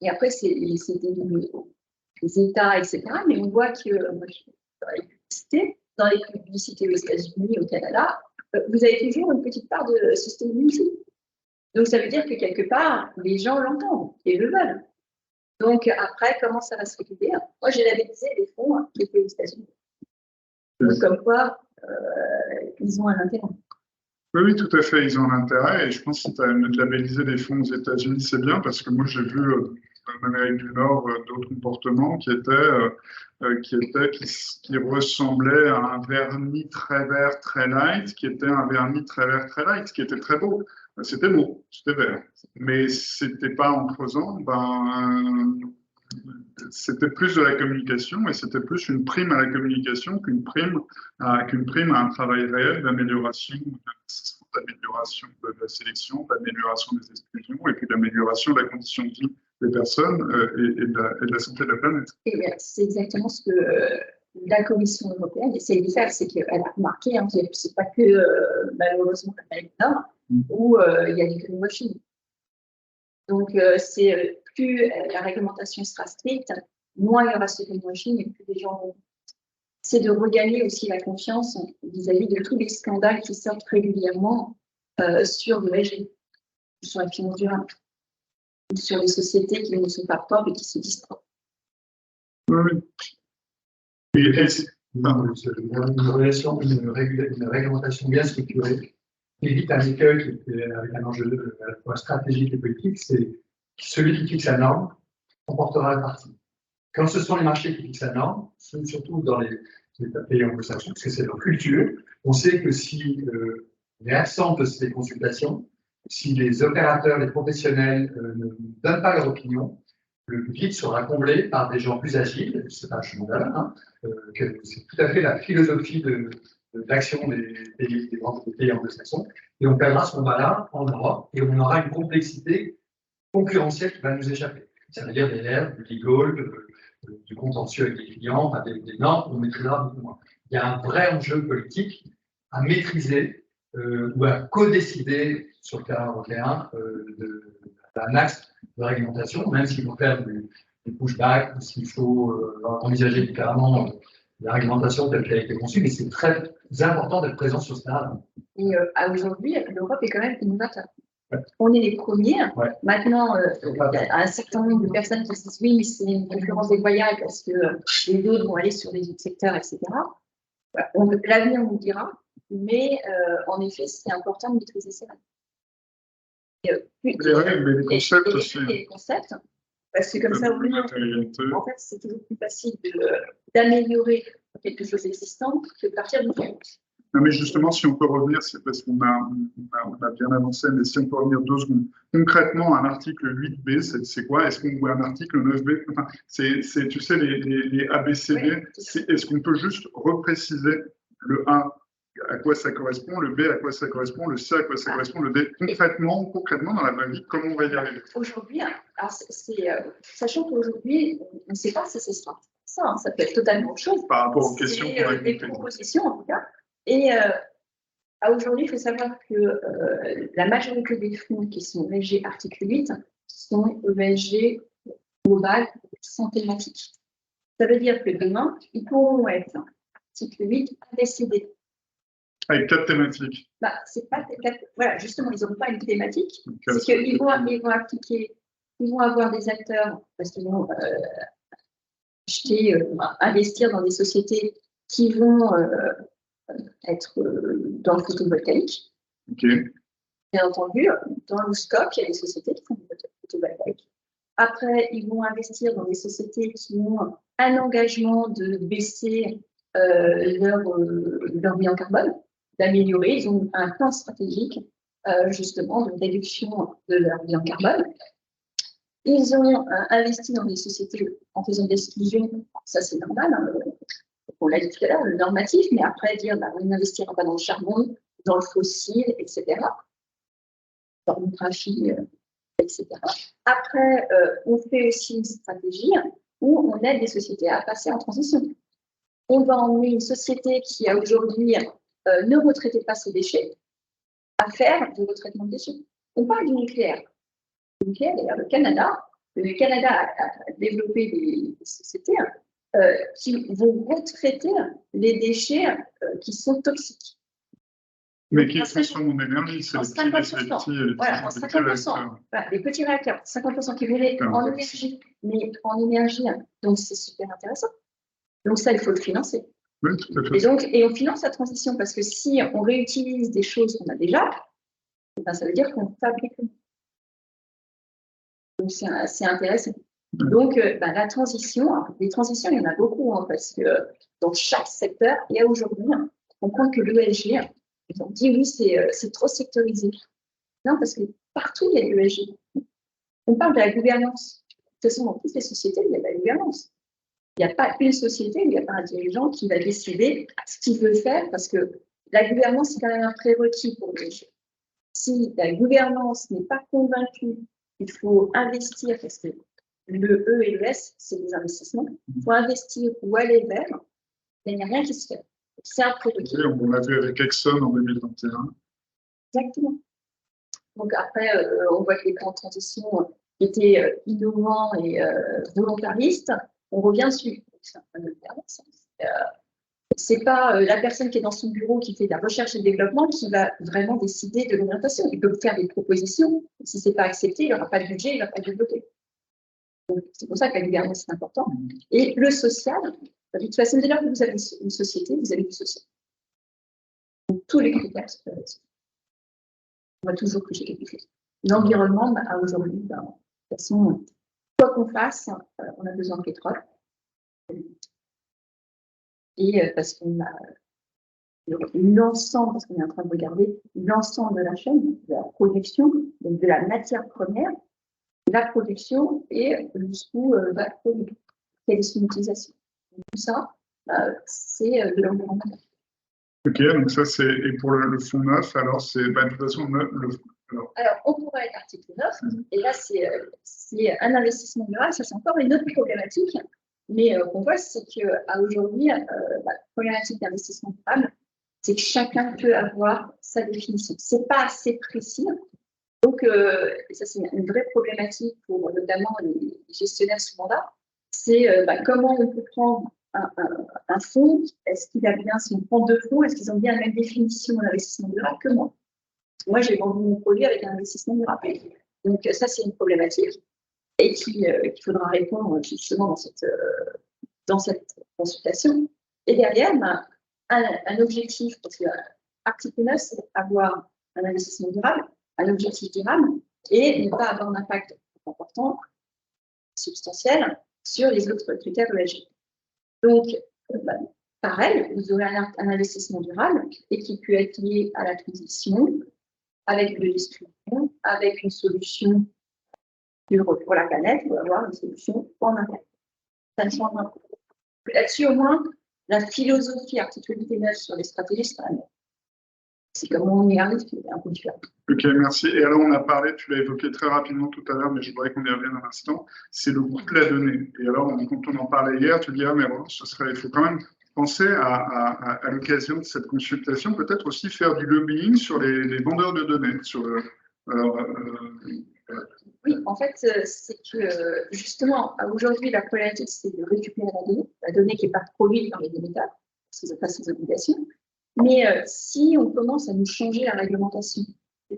Et après, c'est les États, etc. Mais on voit que dans les publicités aux États-Unis, au Canada, vous avez toujours une petite part de sustainability. Donc, ça veut dire que quelque part, les gens l'entendent et le veulent. Donc, après, comment ça va se réguler? Moi, j'ai labellisé des fonds qui étaient aux États-Unis. Donc, comme quoi, ils ont un intérêt. Oui, tout à fait, ils ont un intérêt. Et je pense que si tu as labellisé des fonds aux États-Unis, c'est bien parce que moi, j'ai vu en Amérique du Nord d'autres comportements qui ressemblaient à un vernis très vert, très light, qui était un vernis très vert, très light, qui était très beau. C'était beau, c'était vert. Mais c'était pas en creusant, c'était plus de la communication et c'était plus une prime à la communication qu'une prime à un travail réel d'amélioration de la sélection, d'amélioration des exclusions et puis d'amélioration de la condition de vie des personnes et de la santé de la planète. C'est exactement ce que la Commission européenne essaie de faire, c'est qu'elle a remarqué, hein, c'est pas que malheureusement l'Amérique du Nord où il y a du greenwashing. Donc, plus la réglementation sera stricte, moins il y aura ce greenwashing et plus les gens vont. C'est de regagner aussi la confiance vis-à-vis de tous les scandales qui sortent régulièrement sur l'ESG, sur la finance durable, sur les sociétés qui ne sont pas propres et qui se disent propres. Oui. Et une réglementation bien structurée évite un écueil qui est avec un enjeu à la fois stratégique et politique, c'est celui qui fixe la norme comportera la partie. Quand ce sont les marchés qui fixent la norme, surtout dans les pays anglo-saxons, parce que c'est leur culture, on sait que si on est absent de ces consultations, si les opérateurs, les professionnels ne donnent pas leur opinion, le vide sera comblé par des gens plus agiles, c'est pas un chemin hein, c'est tout à fait la philosophie d'action des pays anglo-saxons, et on perdra ce combat-là en Europe, et on aura une complexité concurrentielle qui va nous échapper. Ça veut dire des règles, du legal, du contentieux avec les clients, enfin, des normes qu'on maîtrisera beaucoup moins. Il y a un vrai enjeu politique à maîtriser ou à co-décider sur le terrain européen d'un axe de réglementation, même s'il faut faire du pushback, ou s'il faut envisager différemment la réglementation telle qu'elle a été conçue, mais c'est très important d'être présent sur ce terrain. Et aujourd'hui, l'Europe est quand même innovateur. Ouais. On est les premiers. Ouais. Maintenant, il y a un certain nombre de personnes qui se disent oui, mais c'est une concurrence déloyale parce que les autres vont aller sur les autres secteurs, etc. Voilà. L'avenir nous dira, mais en effet, c'est important de maîtriser ces règles. Les règles, mais les concepts aussi. Les concepts, parce que comme ça, au moins, en fait, c'est toujours plus facile d'améliorer quelque chose d'existant que de partir d'une zéro. Non, mais justement, si on peut revenir, c'est parce qu'on a bien avancé, mais si on peut revenir 2 secondes. Concrètement, un article 8b, c'est quoi? Est-ce qu'on voit un article 9b? Enfin, c'est, tu sais, les ABCD, oui, est-ce qu'on peut juste repréciser le 1 à quoi ça correspond, le B à quoi ça correspond, le C à quoi ça correspond, le D concrètement dans la vraie vie, comment on va y arriver? Aujourd'hui, sachant qu'aujourd'hui, on ne sait pas si c'est ça, ça peut être totalement autre chose. Par rapport aux questions qu'on a des propositions en tout cas. Et aujourd'hui, il faut savoir que la majorité des fonds qui sont ESG article 8 sont ESG global sans thématique. Ça veut dire que demain, ils pourront être article 8 ABCD. Avec 4 thématiques. Bah, c'est pas voilà, justement, ils n'auront pas une thématique. C'est qu'ils vont appliquer, ils vont avoir des acteurs parce qu'ils vont investir dans des sociétés qui vont être dans le photovoltaïque. Okay. Bien entendu, dans le scope, il y a des sociétés qui font du photovoltaïque. Après, ils vont investir dans des sociétés qui ont un engagement de baisser leur bilan carbone, d'améliorer. Ils ont un plan stratégique justement de réduction de leur bilan carbone. Ils ont investi dans des sociétés en faisant des exclusions. Ça, c'est normal. Hein, on l'a dit tout à l'heure, le normatif, mais après dire on n'investira pas dans le charbon, dans le fossile, etc. Dans le trafic, etc. Après, on fait aussi une stratégie où on aide les sociétés à passer en transition. On va emmener une société qui a aujourd'hui ne retraitait pas ses déchets à faire du retraitement de déchets. On parle du nucléaire. Le nucléaire, d'ailleurs, le Canada a développé des sociétés qui vont retraiter les déchets qui sont toxiques. Mais qui consomment en énergie, c'est les petits, voilà, en 50%. Voilà, les petits réacteurs, 50% qui vont aller en énergie, mais en énergie, donc c'est super intéressant. Donc ça, il faut le financer. Oui, tout à fait. Et on finance la transition parce que si on réutilise des choses qu'on a déjà, ben, ça veut dire qu'on fabrique. Donc c'est intéressant. Donc, la transition, les transitions, il y en a beaucoup, hein, parce que dans chaque secteur, il y a aujourd'hui, on compte que l'ESG, on dit oui, c'est trop sectorisé. Non, parce que partout, il y a de l'ESG. On parle de la gouvernance. De toute façon, dans toutes les sociétés, il y a de la gouvernance. Il n'y a pas une société où il n'y a pas un dirigeant qui va décider ce qu'il veut faire, parce que la gouvernance, c'est quand même un prérequis pour l'ESG. Si la gouvernance n'est pas convaincue, il faut investir, parce que le E et le S, c'est des investissements. Il faut investir ou aller vers, mais il n'y a rien qui se fait. C'est un prérequis. Oui, on l'a vu avec Exxon en 2021. Exactement. Donc après, on voit que les plans de transition étaient innovants et volontaristes. On revient dessus. C'est un peu de gouvernance. C'est pas la personne qui est dans son bureau qui fait de la recherche et de développement qui va vraiment décider de l'orientation. Il peut faire des propositions. Si ce n'est pas accepté, il n'y aura pas de budget, il ne va pas développer. C'est pour ça que la gouvernance est importante. Et le social, de toute façon, dès lors que vous avez une société, vous avez du social. Donc, tous les critères se peuvent être. On va toujours toucher quelque chose. L'environnement, aujourd'hui, de toute façon, quoi qu'on fasse, on a besoin de pétrole. Et parce qu'on a l'ensemble, parce qu'on est en train de regarder l'ensemble de la chaîne, de la production, donc de la matière première, la production et jusqu'où va produire. Quelle est son utilisation. Donc, tout ça, c'est de l'environnement. Ok, donc ça c'est. Et pour le fonds neuf, alors c'est. De toute façon, le Alors, on pourrait être article 9, et là, c'est un investissement durable, ça c'est encore une autre problématique, mais qu'on voit, c'est qu'à aujourd'hui, la problématique d'investissement durable, c'est que chacun peut avoir sa définition. C'est pas assez précis. Donc, ça, c'est une vraie problématique pour notamment les gestionnaires sous mandat. C'est comment on peut prendre un fonds, est-ce qu'il a bien, si on prend deux fonds, est-ce qu'ils ont bien la même définition d'investissement durable que moi? Moi, j'ai vendu mon produit avec un investissement durable. Donc, ça, c'est une problématique et qu'il faudra répondre justement dans cette consultation. Et derrière, un objectif, parce que l'article 9, c'est avoir un investissement durable, un objectif durable, et ne pas avoir un impact important, substantiel, sur les autres critères ESG. Donc, pareil, vous aurez un investissement durable et qui peut être lié à la transition, avec le distribution, avec une solution pour la planète, ou avoir une solution en interne. Ça ne change rien. Là-dessus, au moins, la philosophie articulité 9 sur les stratégies, c'est comme on y arrive, c'est un peu différent. Ok, merci. Et alors, on a parlé, tu l'as évoqué très rapidement tout à l'heure, mais je voudrais qu'on y revienne un instant, c'est le coût de la donnée. Et alors, quand on en parlait hier, tu dis, ah, mais bon, il faut quand même penser à l'occasion de cette consultation, peut-être aussi faire du lobbying sur les vendeurs de données. Oui, en fait, c'est que justement, aujourd'hui, la problématique, c'est de récupérer la donnée qui n'est pas produite par les émetteurs, parce qu'ils n'ont pas ces obligations. Mais si on commence à nous changer la réglementation,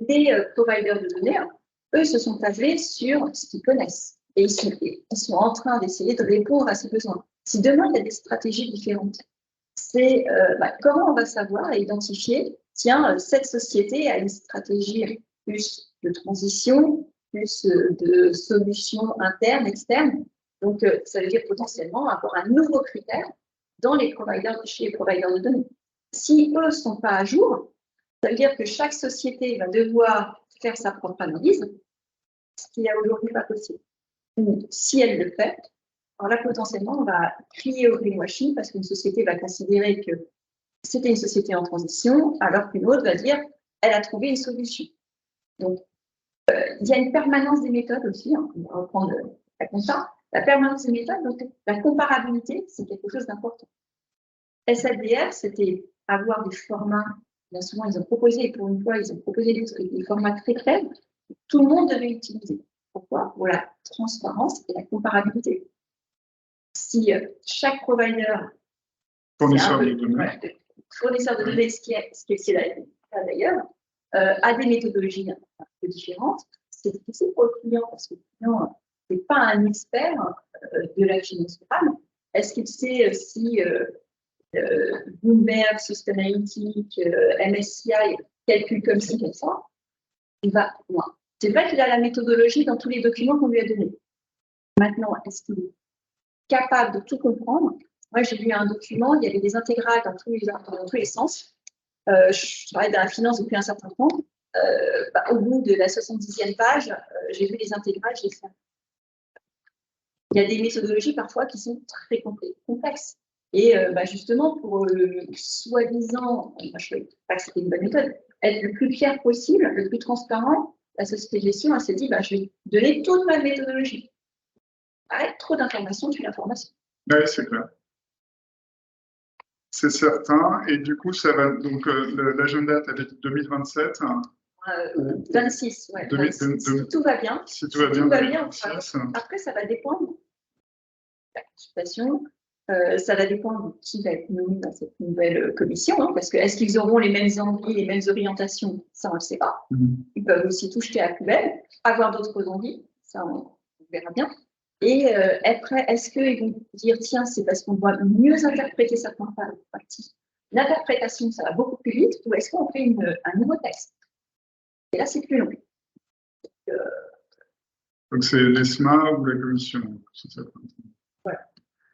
les providers de données, eux, se sont basés sur ce qu'ils connaissent. Et ils sont en train d'essayer de répondre à ces besoins. Si demain, il y a des stratégies différentes, c'est comment on va savoir et identifier, tiens, cette société a une stratégie plus de transition, plus de solutions internes, externes. Donc, ça veut dire potentiellement avoir un nouveau critère chez les providers de données. Si eux ne sont pas à jour, ça veut dire que chaque société va devoir faire sa propre analyse, ce qui est aujourd'hui pas possible. Donc, si elle le fait, alors là, potentiellement, on va crier au greenwashing parce qu'une société va considérer que c'était une société en transition, alors qu'une autre va dire elle a trouvé une solution. Donc, il y a une permanence des méthodes aussi, on va reprendre la compta. La permanence des méthodes, donc la comparabilité, c'est quelque chose d'important. SFDR, c'était avoir des formats, bien souvent ils ont proposé, pour une fois, ils ont proposé des formats très faibles, que tout le monde devait utiliser. Pourquoi? Pour la transparence et la comparabilité. Si chaque provider, fournisseur de données, ce qui est là d'ailleurs, a des méthodologies un peu différentes, c'est difficile pour le client parce que le client n'est pas un expert de la finance durable. Est-ce qu'il sait si Bloomberg, Sustainalytics, MSCI calcule comme ci, comme ça? Il va loin. C'est vrai qu'il a la méthodologie dans tous les documents qu'on lui a donnés. Maintenant, est-ce qu'il est capable de tout comprendre? Moi, j'ai lu un document, il y avait des intégrales dans tous les sens. Je travaille dans la finance depuis un certain temps. Au bout de la 70e page, j'ai vu les intégrales, j'ai fait. Il y a des méthodologies parfois qui sont très complexes. Et justement, pour soi-disant, je ne sais pas que c'était une bonne méthode, être le plus clair possible, le plus transparent, la société de gestion, elle s'est dit, je vais donner toute ma méthodologie. Arrête, trop d'informations, tu l'information. Oui, c'est clair. C'est certain. Et du coup, ça va. Donc, l'agenda, tu avais dit 2027. 26, ouais. 26. Si tout va bien. Si tout va bien. Après, ça va dépendre de la consultation. Ça va dépendre de qui va être nommé dans cette nouvelle commission, parce que est-ce qu'ils auront les mêmes envies, les mêmes orientations? Ça, on ne le sait pas. Ils peuvent aussi tout jeter à la poubelle, avoir d'autres envies, ça, on verra bien. Et après, est-ce qu'ils vont dire, tiens, c'est parce qu'on doit mieux interpréter certaines parties? L'interprétation, ça va beaucoup plus vite, ou est-ce qu'on fait un nouveau texte? Et là, c'est plus long. Donc, c'est l'ESMA ou la commission? Voilà.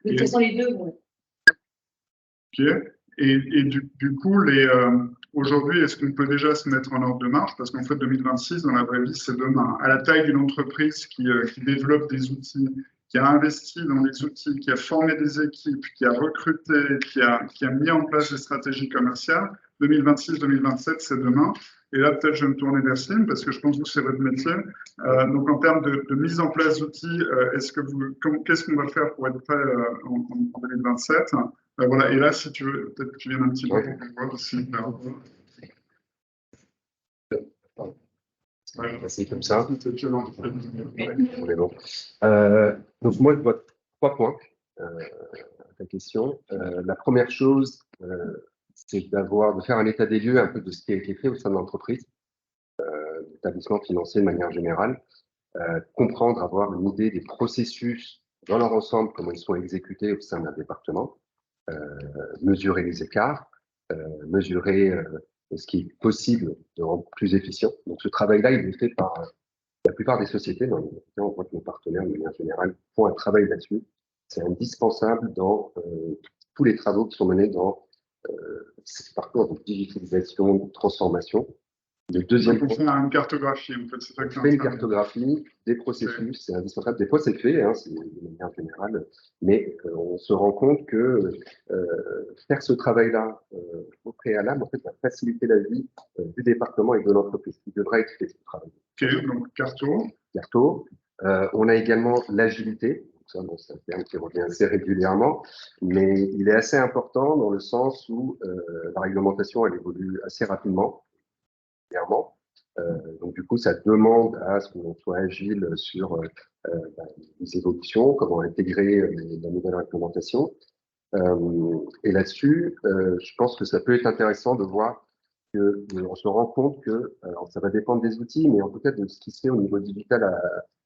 De toute façon, les deux vont. Ok. Et du coup, aujourd'hui, est-ce qu'on peut déjà se mettre en ordre de marche? Parce qu'en fait, 2026, dans la vraie vie, c'est demain. À la taille d'une entreprise qui développe des outils, qui a investi dans des outils, qui a formé des équipes, qui a recruté, qui a mis en place des stratégies commerciales, 2026-2027, c'est demain. Et là, peut-être je vais me tourner vers Slim, parce que je pense que c'est votre métier. Donc, en termes de mise en place d'outils, qu'est-ce qu'on va faire pour être prêt en 2027? Voilà. Et là, si tu veux, peut-être que tu viennes un petit peu pour qu'on voit aussi. C'est comme ça. C'est violent. On est bon. Donc moi, je vois 3 points à ta question. La première chose, c'est de faire un état des lieux un peu de ce qui a été fait au sein de l'entreprise, d'établissement financier de manière générale, comprendre, avoir une idée des processus dans leur ensemble, comment ils sont exécutés au sein d'un département, mesurer les écarts, mesurer ce qui est possible de rendre plus efficient. Donc ce travail-là, il est fait par la plupart des sociétés. Dans les cas, on voit que nos partenaires, de manière générale, font un travail là-dessus. C'est indispensable dans tous les travaux qui sont menés dans ces parcours de digitalisation, de transformation. Le deuxième Donc, on point, fait une cartographie, en fait, c'est ça que on fait une cartographie des processus, c'est indispensable. Des fois, c'est fait, hein, c'est de manière générale, mais on se rend compte que faire ce travail-là au préalable, en fait, va faciliter la vie du département et de l'entreprise qui devra être fait ce travail. Ok, donc Carto. On a également l'agilité. Ça, bon, c'est un terme qui revient assez régulièrement, mais il est assez important dans le sens où la réglementation, elle évolue assez rapidement. Donc du coup, ça demande à ce qu'on soit agile sur les évolutions, comment intégrer la nouvelle réglementation. Et là-dessus, je pense que ça peut être intéressant de voir qu'on se rend compte que, alors ça va dépendre des outils, mais en tout cas de ce qui se fait au niveau digital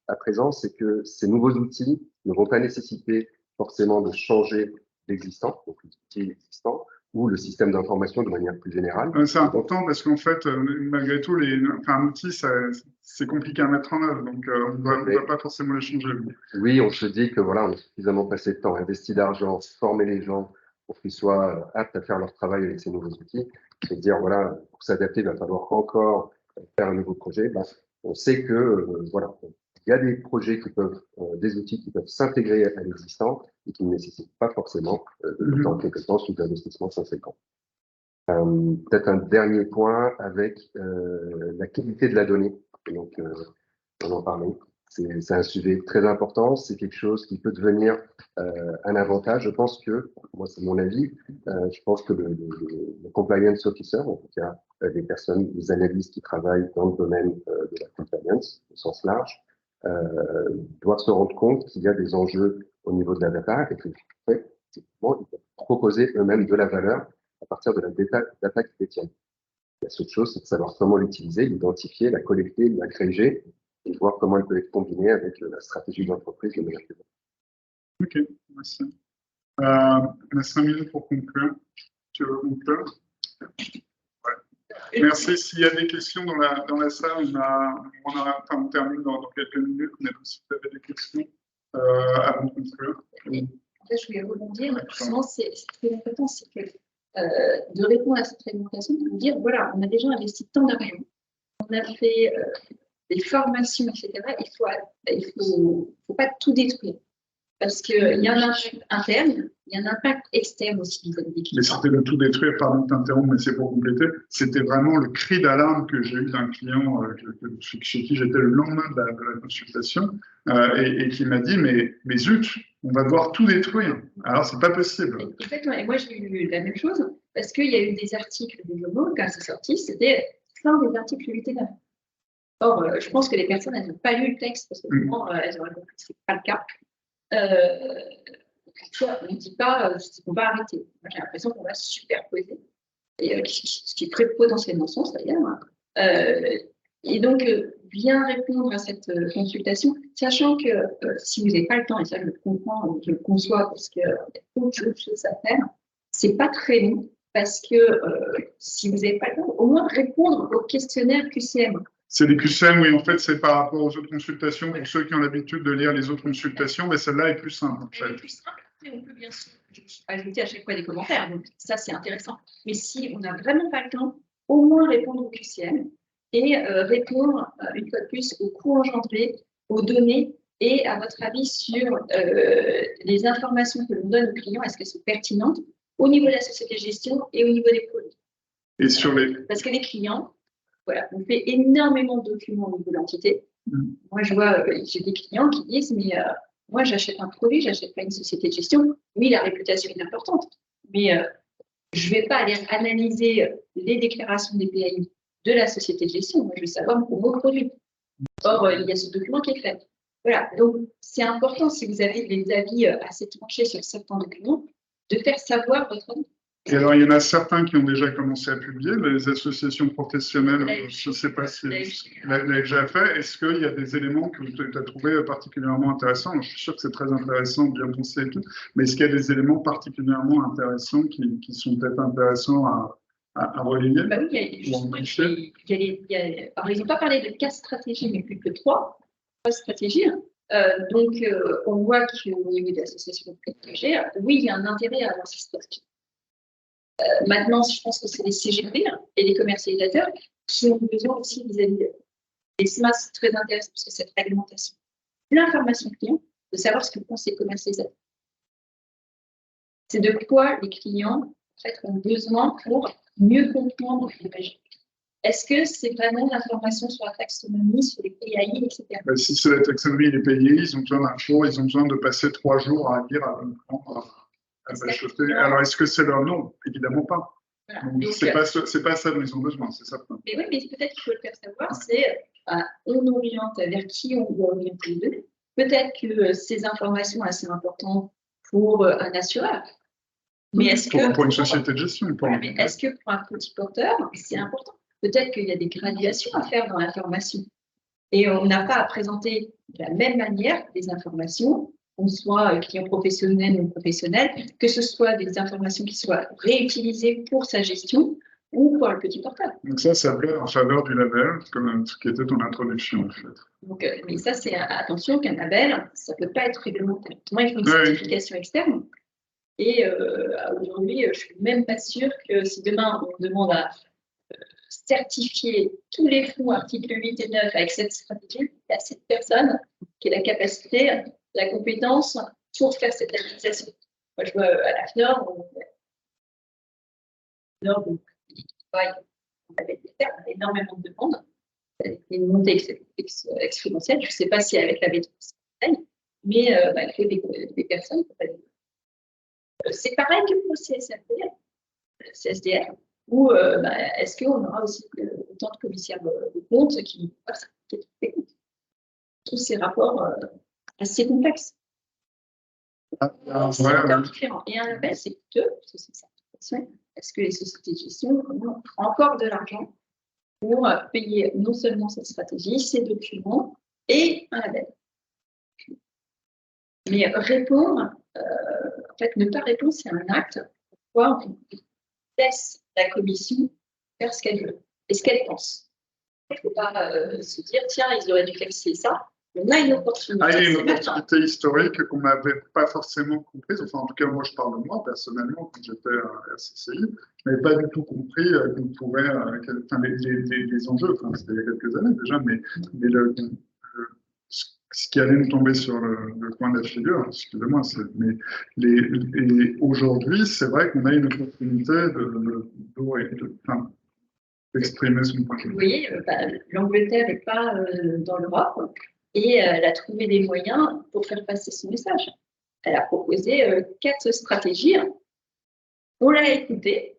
à présent, c'est que ces nouveaux outils ne vont pas nécessiter forcément de changer l'existant, donc l'outil existant, ou le système d'information de manière plus générale. C'est important parce qu'en fait, malgré tout, un outil, c'est compliqué à mettre en œuvre, donc on ne va pas forcément les changer. Oui, on se dit que voilà, on a suffisamment passé de temps, investi d'argent, former les gens pour qu'ils soient aptes à faire leur travail avec ces nouveaux outils. Se dire voilà, pour s'adapter, il va falloir encore faire un nouveau projet. On sait que voilà, il y a des projets qui peuvent, des outils qui peuvent s'intégrer à l'existant et qui ne nécessitent pas forcément de temps de compétences ou d'investissement conséquent. Peut-être un dernier point avec la qualité de la donnée. Donc, on en parlait. C'est un sujet très important. C'est quelque chose qui peut devenir un avantage. Je pense que, moi c'est mon avis, je pense que le compliance officer, en tout cas des personnes, des analystes qui travaillent dans le domaine de la compliance au sens large, doivent se rendre compte qu'il y a des enjeux au niveau de la data et que, en fait, effectivement, ils peuvent proposer eux-mêmes de la valeur à partir de la data qu'ils détiennent. La seule chose, c'est de savoir comment l'utiliser, l'identifier, la collecter, l'agréger et voir comment elle peut être combinée avec la stratégie de l'entreprise de manière plus. Ok, merci. On a 5 minutes pour conclure. Tu veux conclure? Ouais. Merci. S'il y a des questions dans la salle, on termine dans quelques minutes, mais si vous avez des questions avant de conclure. En fait, je voulais rebondir. Justement, c'est très important, c'est que de répondre à cette réglementation, de dire voilà, on a déjà investi tant d'argent, on a fait des formations, etc. Il faut pas tout détruire. Parce qu'il y a un impact interne, il y a un impact externe aussi vis-à-vis des clients. Mais c'était de tout détruire, pardon de t'interrompre, mais c'est pour compléter. C'était vraiment le cri d'alarme que j'ai eu d'un client chez qui j'étais le lendemain de la consultation et qui m'a dit mais zut, on va devoir tout détruire. Alors, c'est pas possible. Exactement. Et moi, j'ai eu la même chose parce qu'il y a eu des articles de journaux, quand c'est sorti, c'était plein des articles littéraires. Or, je pense que les personnes, elles n'ont pas lu le texte parce que vraiment, elles auraient compris que ce n'est pas le cas. On ne dit pas qu'on va arrêter. Moi, j'ai l'impression qu'on va se superposer, et, ce qui est très potentiellement sens d'ailleurs. Et donc, bien répondre à cette consultation, sachant que si vous n'avez pas le temps, et ça je le comprends, je le conçois parce qu'il y a beaucoup de choses à faire, c'est pas très long parce que si vous n'avez pas le temps, au moins répondre au questionnaire QCM. C'est des QCM, oui, en fait, c'est par rapport aux autres consultations. Pour ceux qui ont l'habitude de lire les autres consultations, mais celle-là est plus simple. En fait. Elle est plus simple, mais on peut bien sûr ajouter à chaque fois des commentaires, donc ça, c'est intéressant. Mais si on n'a vraiment pas le temps, au moins répondre au QCM et répondre, une fois de plus, aux coûts engendrés, aux données et, à votre avis, sur les informations que l'on donne aux clients, est-ce qu'elles sont pertinentes au niveau de la société de gestion et au niveau des produits. Et sur les... Parce que les clients, Voilà, on fait énormément de documents au niveau de l'entité. Moi, je vois, j'ai des clients qui disent, mais moi, j'achète un produit, j'achète pas une société de gestion. Oui, la réputation est importante, mais je ne vais pas aller analyser les déclarations des PAI de la société de gestion. Moi, je veux savoir mon produit. Or, il y a ce document qui est fait. Voilà, donc c'est important, si vous avez des avis assez tranchés sur certains documents, de faire savoir votre avis. Et alors, il y en a certains qui ont déjà commencé à publier, les associations professionnelles, je ne sais pas si l'avez déjà fait. Est-ce qu'il y a des éléments que tu as trouvé particulièrement intéressants? Je suis sûr que c'est très intéressant, bien pensé et tout, mais est-ce qu'il y a des éléments particulièrement intéressants qui sont peut-être intéressants à relayer? Bah oui, alors, ils n'ont pas parlé de 4 stratégies, mais plus que 3 stratégies. Donc, on voit qu'au niveau des associations protégées, oui, il y a un intérêt à avoir ces stratégies. Maintenant, je pense que c'est les CGP et les commercialisateurs qui ont besoin aussi vis-à-vis des SMAS, c'est très intéressant parce que cette réglementation, l'information client, de savoir ce que pensent les commercialisateurs. C'est de quoi les clients en fait, ont besoin pour mieux comprendre l'image. Est-ce que c'est vraiment l'information sur la taxonomie, sur les PAI, etc. Si c'est la taxonomie et les PAI, ils ont besoin d'infos, ils ont besoin de passer 3 jours à lire, à comprendre. Alors, est-ce que c'est leur nom? Évidemment pas. Voilà. Donc, c'est pas ça dont ils ont besoin, c'est ça. Mais oui, mais peut-être qu'il faut le faire savoir, c'est on oriente vers qui on doit orienter les deux. Peut-être que ces informations sont assez importantes pour un assureur. Mais est-ce que pour une société de gestion, mais est-ce que pour un petit porteur, c'est important? Peut-être qu'il y a des graduations à faire dans l'information. Et on n'a pas à présenter de la même manière des informations, qu'on soit client professionnel ou non professionnel, que ce soit des informations qui soient réutilisées pour sa gestion ou pour le petit porteur. Donc ça plaît en faveur du label, comme ce qui était ton introduction en fait. Donc, mais ça, c'est attention qu'un label, ça ne peut pas être réglementaire. Moi, il faut une certification externe. Et aujourd'hui, je ne suis même pas sûre que si demain on demande à certifier tous les fonds articles 8 et 9 avec cette stratégie, il y a cette personne qui a la capacité, la compétence pour faire cette administration. Moi, je vois à la FNOR, on travaille avec des termes, énormément de demandes, une montée exponentielle. Je ne sais pas si avec la maîtrise, mais il faut des personnes pour aller. C'est pareil que pour le CSDR, où est-ce qu'on aura aussi autant de commissaires de compte qui passent tous ces rapports assez complexes. C'est encore différent. Et un label, c'est coûteux, parce que c'est certification. Est-ce que les sociétés de gestion ont encore de l'argent pour payer non seulement cette stratégie, ces documents et un label? Mais répondre, en fait, ne pas répondre, c'est un acte. Pourquoi on laisse la commission faire ce qu'elle veut et ce qu'elle pense. Il ne faut pas se dire, tiens, ils auraient dû faire ça. On a une opportunité. Il y a une opportunité historique qu'on n'avait pas forcément comprise. Enfin, en tout cas, moi, je parle de moi, personnellement, quand j'étais à RCCI. Je n'avais pas du tout compris qu'on pouvait, les enjeux, enfin, c'était il y a quelques années déjà, mais ce qui allait nous tomber sur le coin de la figure, excusez-moi, et aujourd'hui, c'est vrai qu'on a une opportunité d'exprimer son point de vue. Oui, l'Angleterre n'est pas dans l'Europe et elle a trouvé des moyens pour faire passer son message. Elle a proposé 4 stratégies. On l'a écouté.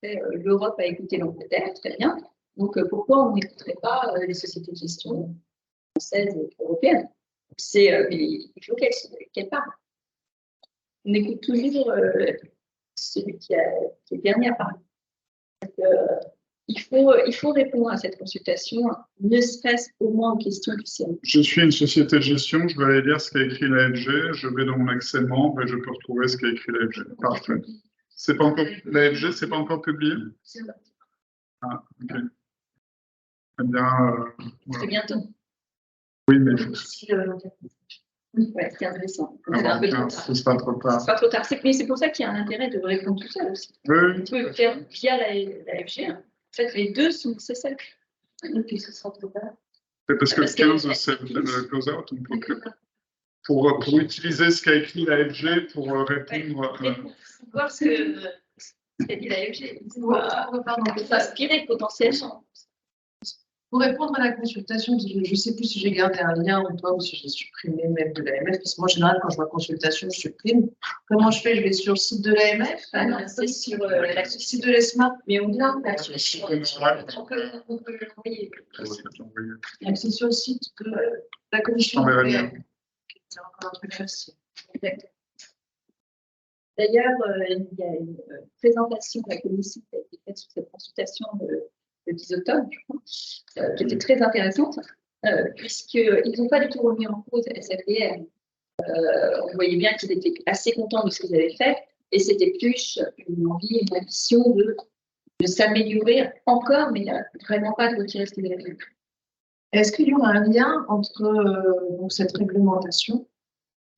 L'Europe a écouté l'Angleterre, très bien. Donc, pourquoi on n'écouterait pas les sociétés de gestion françaises et européennes? Il faut qu'elles parlent. On écoute toujours celui qui est dernier à parler. Il faut répondre à cette consultation, ne serait-ce au moins aux questions qui servent. Je suis une société de gestion, je vais aller lire ce qu'a écrit l'AFG, je vais dans mon accès membre et je peux retrouver ce qu'a écrit l'AFG. Parfait. L'AFG, c'est pas encore publié? Ah, ok. Eh bien, voilà. C'est bientôt. Oui, mais ouais, 15 décembre. Ce sera trop tard. C'est pas trop tard. Mais c'est pour ça qu'il y a un intérêt de répondre tout seul aussi. Oui. On peut faire via l'AFG. En fait, les deux sont nécessaires. Et puis ce sera trop tard. C'est parce que le 15, c'est le close-out. Pour utiliser ce qu'a écrit l'AFG pour répondre. Pour voir ce qu'a dit l'AFG. Pour s'inspirer potentiellement. Pour répondre à la consultation, je ne sais plus si j'ai gardé un lien ou pas, ou si j'ai supprimé même de l'AMF, parce que moi, en général, quand je vois consultation, je supprime. Comment je fais? Je vais sur le site de l'AMF? Ah non, c'est sur Le site de l'ESMA. mais on vient Ouais, sur le site. ouais. On peut l'envoyer. C'est sur le site de la Commission On verra européenne. bien. C'est encore un truc facile. Exactement. D'ailleurs, il y a une présentation de la commission qui a été faite sur cette consultation le 10 octobre, je crois, qui était très intéressante, puisqu'ils n'ont pas du tout remis en cause SFDR. On voyait bien qu'ils étaient assez contents de ce qu'ils avaient fait, et c'était plus une envie, une ambition de s'améliorer encore, mais vraiment pas de retirer ce qu'ils avaient fait. Est-ce qu'il y aura un lien entre donc cette réglementation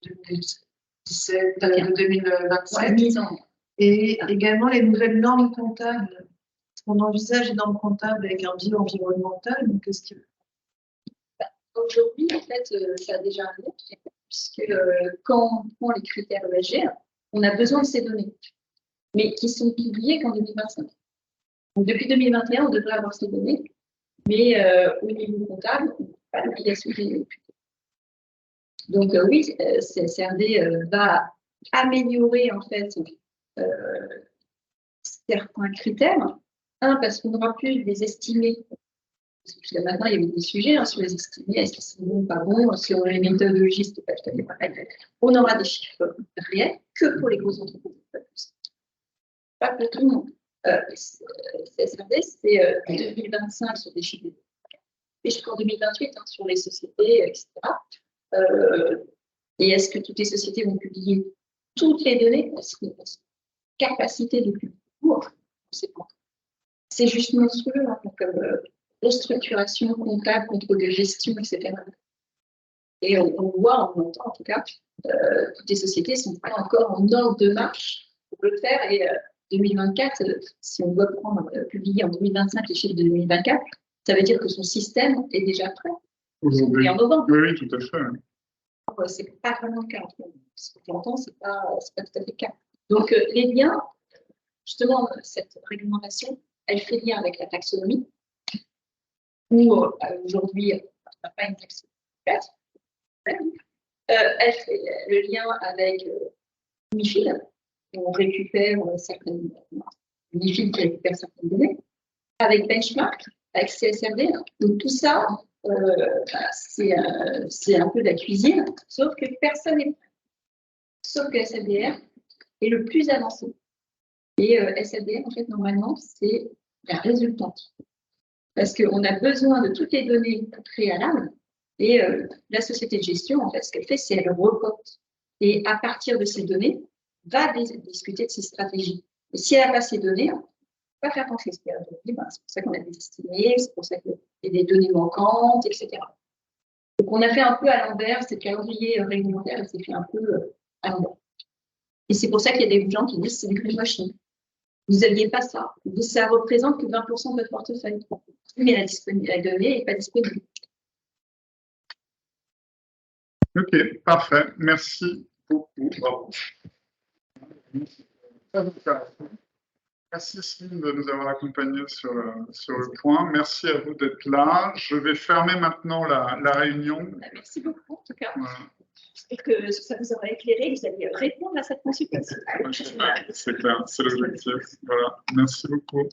de 2017, de 2027 mise en et également les nouvelles normes comptables? On envisage les normes comptables avec un bilan environnemental, donc qu'est-ce qu'il y a? Aujourd'hui, en fait, ça a déjà un lien, puisque quand on prend les critères ESG, on a besoin de ces données, mais qui sont publiées qu'en 2025. Donc, depuis 2021, on devrait avoir ces données, mais au niveau comptable, on n'a pas l'obligation de les publier. Donc, oui, CSRD va améliorer, en fait, certains critères. Un, parce qu'on n'aura plus les estimés. Jusqu'à maintenant, il y avait des sujets sur les estimés, est-ce qu'ils sont bons, pas bons, sur les méthodologies, c'était pas tout à fait pareil. On aura des chiffres réels que pour les grosses entreprises, pas plus. Pas pour tout le monde. CSRD, c'est 2025 sur des chiffres, et jusqu'en 2028 sur les sociétés, etc. Et est-ce que toutes les sociétés vont publier toutes les données? Est-ce qu'il y a une capacité de publier? On ne sait pas. C'est juste monstrueux, hein, comme restructuration comptable, contrôle de gestion, etc. Et on voit, on entend en tout cas, toutes les sociétés ne sont pas encore en ordre de marche pour le faire. Et 2024, si on doit prendre, publier en 2025 les chiffres de 2024, ça veut dire que son système est déjà prêt. Aujourd'hui. Et en novembre. Oui, tout à fait. C'est pas vraiment le cas. Ce que j'entends, c'est pas tout à fait le cas. Donc, les liens, justement, cette réglementation, elle fait lien avec la taxonomie, où aujourd'hui, on n'a pas une taxonomie complète. Elle fait le lien avec MIFID, où on récupère certaines MIFID qui récupère certaines données, avec Benchmark, avec CSRD. Donc, tout ça, c'est un peu de la cuisine, sauf que personne n'est prêt. Sauf que SFDR est le plus avancé. Et SFDR, en fait, normalement, c'est la résultante. Parce qu'on a besoin de toutes les données préalables. Et la société de gestion, en fait, ce qu'elle fait, c'est qu'elle reporte. Et à partir de ces données, va discuter de ses stratégies. Et si elle n'a pas ces données, on ne peut pas faire grand-chose. C'est pour ça qu'on a des estimés, c'est pour ça qu'il y a des données manquantes, etc. Donc, on a fait un peu à l'envers, c'est le calendrier réglementaire, il s'est fait un peu à l'envers. Et c'est pour ça qu'il y a des gens qui disent que c'est du greenwashing. Vous n'aviez pas ça. Ça représente que 20% de votre portefeuille. Mais la donnée n'est pas disponible. Ok, parfait. Merci beaucoup. Bravo. Merci Céline de nous avoir accompagnés sur le point. Merci à vous d'être là. Je vais fermer maintenant la réunion. Merci beaucoup, en tout cas. Voilà. J'espère que ça vous aura éclairé, que vous allez répondre à cette consultation. C'est clair, c'est l'objectif. Voilà. Merci beaucoup.